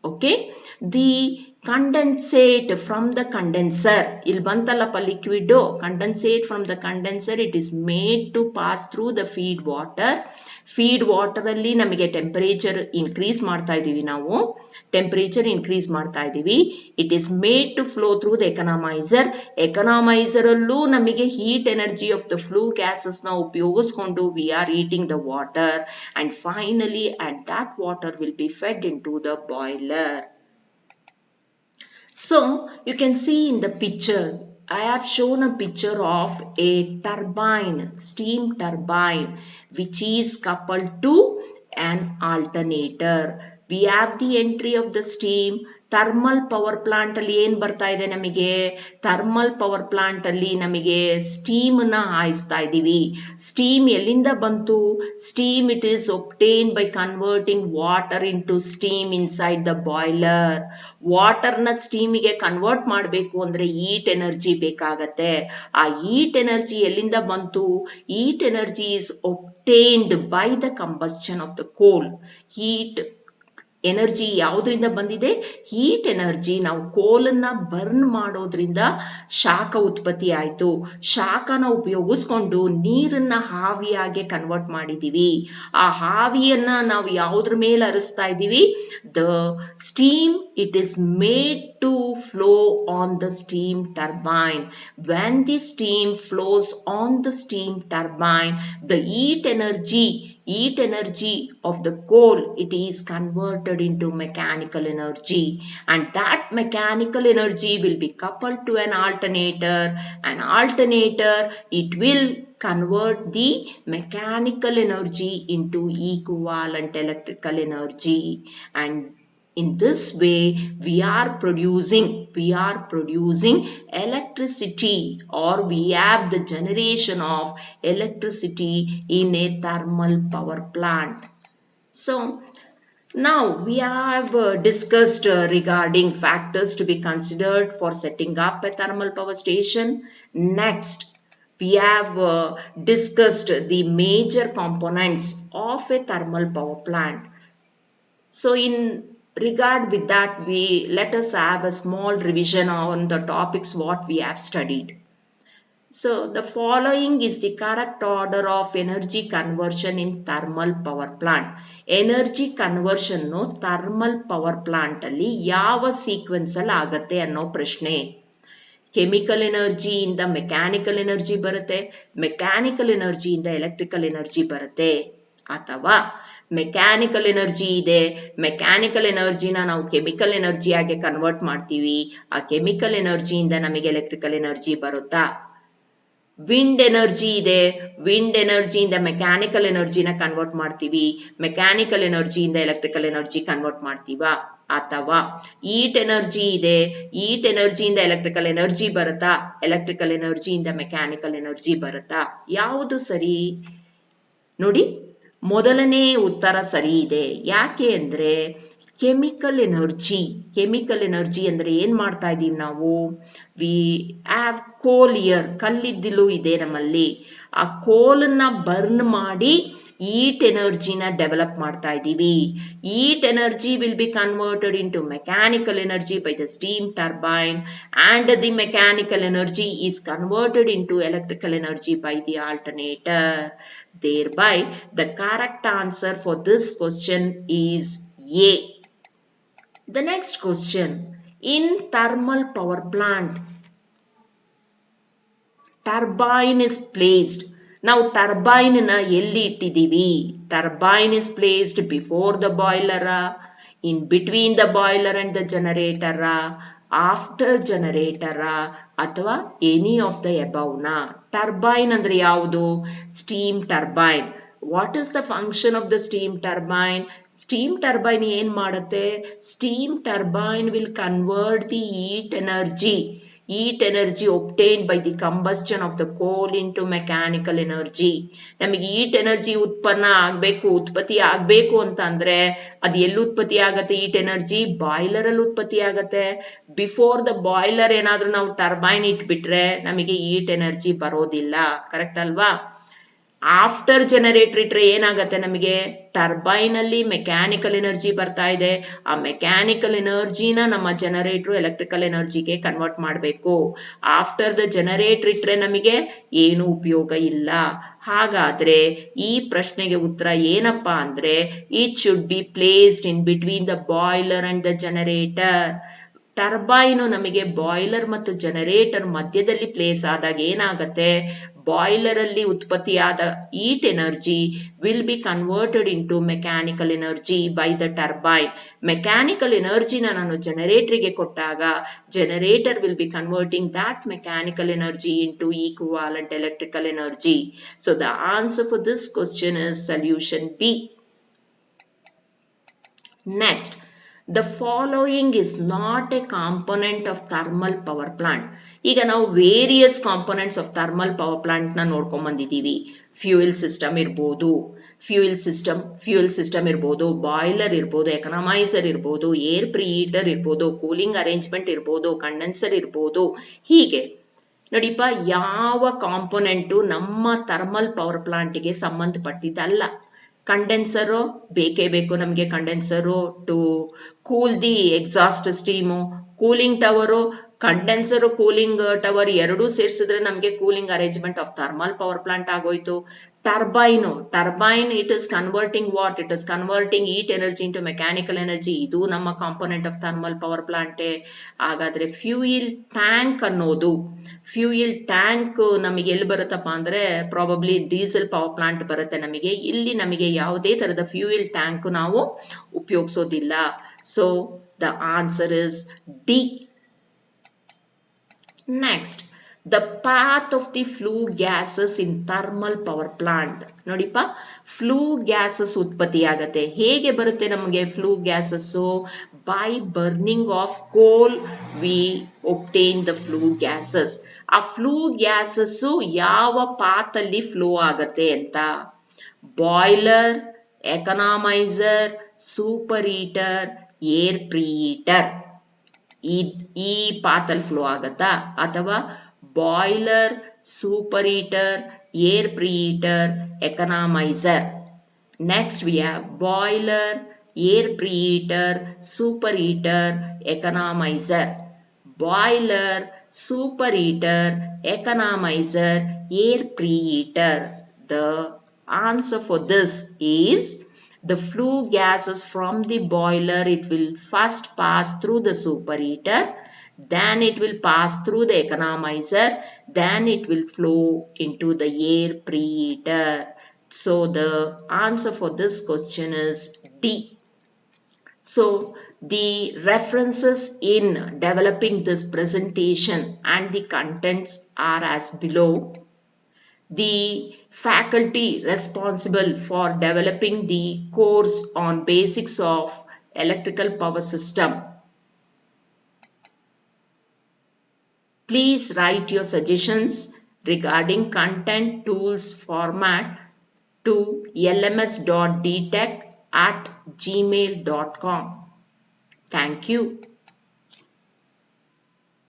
Okay, the condensate from the condenser, ಇಲ್ಲಿ ಬಂತಲ್ಲಪ್ಪ liquid, condensate from the condenser it is made to pass through the feed water. Feed water ಅಲ್ಲಿ ನಮಗೆ ಟೆಂಪರೇಚರ್ ಇನ್ಕ್ರೀಸ್ ಮಾಡ್ತಾ ಇದೀವಿ, ನಾವು ಟೆಂಪರೇಚರ್ ಇನ್ಕ್ರೀಸ್ ಮಾಡ್ತಾ ಇದೀವಿ. It is made to flow through the economiser. Economiser ಅಲ್ಲೂ ನಮಗೆ heat energy of the flue gases ನ ಉಪಯೋಗಿಸ್ಕೊಂಡು we are heating the water, and finally and that water will be fed in to the boiler. So you can see in the picture, I have shown a picture of a turbine, steam turbine, which is coupled to an alternator. We have the entry of the steam. Thermal power plant ಅಲ್ಲಿ ಏನ್ ಬರ್ತಾ ಇದೆ ನಮಗೆ, ಥರ್ಮಲ್ ಪವರ್ ಪ್ಲಾಂಟ್ ಅಲ್ಲಿ ನಮಗೆ ಸ್ಟೀಮ್ ನ ಹಾಯಿಸ್ತಾ ಇದೀವಿ. ಸ್ಟೀಮ್ ಎಲ್ಲಿಂದ ಬಂತು, steam it is obtained by converting water into steam inside the boiler. Water ನ ಸ್ಟೀಮಿಗೆ ಕನ್ವರ್ಟ್ ಮಾಡಬೇಕು ಅಂದ್ರೆ ಹೀಟ್ ಎನರ್ಜಿ ಬೇಕಾಗತ್ತೆ. ಆ ಹೀಟ್ ಎನರ್ಜಿ ಎಲ್ಲಿಂದ ಬಂತು, heat energy is obtained by the combustion of the coal. Heat energy ಯಾವುದರಿಂದ ಬಂದಿದೆ, ಹೀಟ್ ಎನರ್ಜಿ ನಾವು ಕೋಲನ್ನ ಬರ್ನ್ ಮಾಡೋದ್ರಿಂದ ಶಾಖ ಉತ್ಪತ್ತಿ ಆಯ್ತು. ಶಾಖನ ಉಪಯೋಗಿಸ್ಕೊಂಡು ನೀರನ್ನ ಹಾವಿಯಾಗೆ ಕನ್ವರ್ಟ್ ಮಾಡಿದೀವಿ. ಆ ಹಾವಿಯನ್ನ ನಾವು ಯಾವುದ್ರ ಮೇಲೆ ಹರಿಸ್ತಾ ಇದೀವಿ, the steam it is made to flow on the steam turbine. When the steam flows on the steam turbine, the heat energy of the coal, it is converted into mechanical energy, and that mechanical energy will be coupled to an alternator. An alternator, it will convert the mechanical energy into equivalent electrical energy, and in this way we are producing electricity, or we have the generation of electricity in a thermal power plant. So now we have discussed regarding factors to be considered for setting up a thermal power station. Next, we have discussed the major components of a thermal power plant. So in regard with that, let us have a small revision on the topics what we have studied. So the following is the correct order of energy conversion in thermal power plant. Energy conversion thermal power plant ಅಲ್ಲಿ ಯಾವ ಸೀಕ್ವೆನ್ಸ್ ಅಲ್ಲಿ ಆಗತ್ತೆ ಅನ್ನೋ ಪ್ರಶ್ನೆ. ಕೆಮಿಕಲ್ ಎನರ್ಜಿಯಿಂದ ಮೆಕ್ಯಾನಿಕಲ್ ಎನರ್ಜಿ ಬರುತ್ತೆ, ಮೆಕ್ಯಾನಿಕಲ್ ಎನರ್ಜಿಯಿಂದ ಎಲೆಕ್ಟ್ರಿಕಲ್ ಎನರ್ಜಿ ಬರುತ್ತೆ, ಅಥವಾ ಮೆಕ್ಯಾನಿಕಲ್ ಎನರ್ಜಿ ಇದೆ, ಮೆಕ್ಯಾನಿಕಲ್ ಎನರ್ಜಿನ ನಾವು ಕೆಮಿಕಲ್ ಎನರ್ಜಿಯಾಗಿ ಕನ್ವರ್ಟ್ ಮಾಡ್ತೀವಿ, ಆ ಕೆಮಿಕಲ್ ಎನರ್ಜಿಯಿಂದ ನಮಗೆ ಎಲೆಕ್ಟ್ರಿಕಲ್ ಎನರ್ಜಿ ಬರುತ್ತಾ. ವಿಂಡ್ ಎನರ್ಜಿ ಇದೆ, ವಿಂಡ್ ಎನರ್ಜಿಯಿಂದ ಮೆಕ್ಯಾನಿಕಲ್ ಎನರ್ಜಿನ ಕನ್ವರ್ಟ್ ಮಾಡ್ತೀವಿ, ಮೆಕ್ಯಾನಿಕಲ್ ಎನರ್ಜಿಯಿಂದ ಎಲೆಕ್ಟ್ರಿಕಲ್ ಎನರ್ಜಿ ಕನ್ವರ್ಟ್ ಮಾಡ್ತೀವಾ. ಅಥವಾ ಈಟ್ ಎನರ್ಜಿ ಇದೆ, ಈಟ್ ಎನರ್ಜಿಯಿಂದ ಎಲೆಕ್ಟ್ರಿಕಲ್ ಎನರ್ಜಿ ಬರುತ್ತಾ, ಎಲೆಕ್ಟ್ರಿಕಲ್ ಎನರ್ಜಿಯಿಂದ ಮೆಕ್ಯಾನಿಕಲ್ ಎನರ್ಜಿ ಬರುತ್ತಾ? ಯಾವುದು ಸರಿ? ನೋಡಿ, ಮೊದಲನೇ ಉತ್ತರ ಸರಿ ಇದೆ. ಯಾಕೆ ಅಂದ್ರೆ ಕೆಮಿಕಲ್ ಎನರ್ಜಿ ಅಂದ್ರೆ ಏನ್ ಮಾಡ್ತಾ ಇದೀವಿ ನಾವು? ವಿ ಹ್ಯಾವ್ ಕೋಲ್ ಇಯರ್, ಕಲ್ಲಿದ್ದಿಲು ಇದೆ ನಮ್ಮಲ್ಲಿ. ಆ ಕೋಲನ್ನ ಬರ್ನ್ ಮಾಡಿ ಈಟ್ ಎನರ್ಜಿನ ಡೆವಲಪ್ ಮಾಡ್ತಾ ಇದ್ದೀವಿ. Heat energy will be converted into mechanical energy by the steam turbine, and the mechanical energy is converted into electrical energy by the alternator. Thereby, the correct answer for this question is A. The next question, in thermal power plant, turbine is placed. Now turbine na elli ittiddivi? Turbine is placed before the boiler, in between the boiler and the generator, after generator, ಅಥವಾ any of the above na? Turbine andre yavudu? Steam turbine. What is the function of the steam turbine? Steam turbine ಏನ್ ಮಾಡುತ್ತೆ? Steam turbine will convert the heat energy obtained by the combustion of the coal into mechanical energy. ನಮಗೆ heat energy ಉತ್ಪತ್ತಿ ಆಗ್ಬೇಕು ಅಂತ ಅಂದ್ರೆ ಅದು ಎಲ್ಲಿ ಉತ್ಪತ್ತಿ ಆಗತ್ತೆ? heat energy ಬಾಯ್ಲರ್ ಅಲ್ಲಿ ಉತ್ಪತ್ತಿ ಆಗತ್ತೆ. ಬಿಫೋರ್ ದ ಬಾಯ್ಲರ್ ಏನಾದ್ರೂ ನಾವು ಟರ್ಬೈನ್ ಇಟ್ಬಿಟ್ರೆ ನಮಗೆ heat energy ಬರೋದಿಲ್ಲ. ಕರೆಕ್ಟ್ ಅಲ್ವಾ? ಆಫ್ಟರ್ ಜನರೇಟರ್ ಇಟ್ರೆ ಏನಾಗತ್ತೆ? ನಮಗೆ ಟರ್ಬೈನ್ ಅಲ್ಲಿ ಮೆಕ್ಯಾನಿಕಲ್ ಎನರ್ಜಿ ಬರ್ತಾ ಇದೆ. ಆ ಮೆಕ್ಯಾನಿಕಲ್ ಎನರ್ಜಿನ ನಮ್ಮ ಜನರೇಟರ್ ಎಲೆಕ್ಟ್ರಿಕಲ್ ಎನರ್ಜಿಗೆ ಕನ್ವರ್ಟ್ ಮಾಡಬೇಕು. ಆಫ್ಟರ್ ದ ಜನರೇಟರ್ ಇಟ್ರೆ ನಮಗೆ ಏನು ಉಪಯೋಗ ಇಲ್ಲ. ಹಾಗಾದ್ರೆ ಈ ಪ್ರಶ್ನೆಗೆ ಉತ್ತರ ಏನಪ್ಪಾ ಅಂದ್ರೆ, it should be placed in between the boiler and the generator. Turbine ನಮಗೆ ಬಾಯ್ಲರ್ ಮತ್ತು ಜನರೇಟರ್ ಮಧ್ಯದಲ್ಲಿ ಪ್ಲೇಸ್ ಆದಾಗ ಏನಾಗತ್ತೆ? ಬಾಯ್ಲರ್ ಅಲ್ಲಿ ಉತ್ಪತ್ತಿಯಾದ heat energy will be converted into mechanical energy by the turbine. Mechanical ಎನರ್ಜಿನ ನಾನು ಜನರೇಟರ್ಗೆ ಕೊಟ್ಟಾಗ generator will be converting that mechanical energy into equivalent electrical energy. So the answer for this question is solution B. Next, the following is not a component of thermal power plant. ಈಗ ನಾವು various components of thermal power plant ನ ನೋಡ್ಕೊಂಡ್ ಬಂದಿದ್ದೀವಿ. ಫ್ಯೂಯಲ್ ಸಿಸ್ಟಮ್ ಇರ್ಬೋದು, ಬಾಯ್ಲರ್ ಇರ್ಬೋದು, ಎಕನಾಮೈಸರ್ ಇರ್ಬೋದು, ಏರ್ ಪ್ರೀಹೀಟರ್ ಇರ್ಬೋದು, ಕೂಲಿಂಗ್ ಅರೇಂಜ್ಮೆಂಟ್ ಇರ್ಬೋದು, ಕಂಡೆನ್ಸರ್ ಇರ್ಬೋದು. ಹೀಗೆ ನೋಡಿಪ್ಪ, ಯಾವ ಕಾಂಪೊನೆಂಟು ನಮ್ಮ ಥರ್ಮಲ್ ಪವರ್ ಪ್ಲಾಂಟ್ಗೆ ಸಂಬಂಧಪಟ್ಟಿದ್ದಲ್ಲ. ಕಂಡೆನ್ಸರು ಬೇಕೇ ಬೇಕು ನಮಗೆ. Condenser to cool the exhaust steam. Cooling tower, condenser cooling tower ಎರಡೂ ಸೇರಿಸಿದ್ರೆ ನಮಗೆ cooling arrangement of thermal power plant ಆಗೋಯ್ತು. Turbine it is converting what? It is converting heat energy into mechanical energy. ಇದು ನಮ್ಮ ಕಾಂಪೊನೆಂಟ್ ಆಫ್ ಥರ್ಮಲ್ ಪವರ್ ಪ್ಲಾಂಟೇ. ಹಾಗಾದ್ರೆ ಫ್ಯೂಯಲ್ ಟ್ಯಾಂಕ್ ಅನ್ನೋದು, ಫ್ಯೂಯಲ್ ಟ್ಯಾಂಕ್ ನಮಗೆ ಎಲ್ಲಿ ಬರುತ್ತಪ್ಪ ಅಂದ್ರೆ ಪ್ರಾಬಬ್ಲಿ ಡೀಸೆಲ್ ಪವರ್ ಪ್ಲಾಂಟ್ ಬರುತ್ತೆ ನಮಗೆ. ಇಲ್ಲಿ ನಮಗೆ ಯಾವುದೇ ತರದ ಫ್ಯೂಯಲ್ ಟ್ಯಾಂಕ್ ನಾವು ಉಪಯೋಗಿಸೋದಿಲ್ಲ. So the answer is D. Next, the path of the flue gases in thermal power plant. ನೋಡಿಪ್ಪ, ಫ್ಲೂ ಗ್ಯಾಸಸ್ ಉತ್ಪತ್ತಿ ಆಗತ್ತೆ. ಹೇಗೆ ಬರುತ್ತೆ ನಮಗೆ flue gases? By burning of coal we obtain the flue gases. ಆ ಫ್ಲೂ ಗ್ಯಾಸಸ್ ಯಾವ ಪಾತ್ ಅಲ್ಲಿ ಫ್ಲೋ ಆಗತ್ತೆ ಅಂತ? Boiler, economiser, super heater, air preheater. ಈ ಪಾತಲ್ಲಿ ಫ್ಲೋ ಆಗತ್ತಾ? ಅಥವಾ boiler, super heater, air preheater, economiser. Next we have boiler, air preheater, super heater, economiser. Boiler, super heater, economiser, air preheater. The answer for this is the flue gases from the boiler. It will first pass through the superheater, then it will pass through the economizer, then it will flow into the air preheater. So the answer for this question is D. So the references in developing this presentation and the contents are as below. The faculty responsible for developing the course on basics of electrical power system. Please write your suggestions regarding content tools format to lms.dtech@gmail.com. Thank you.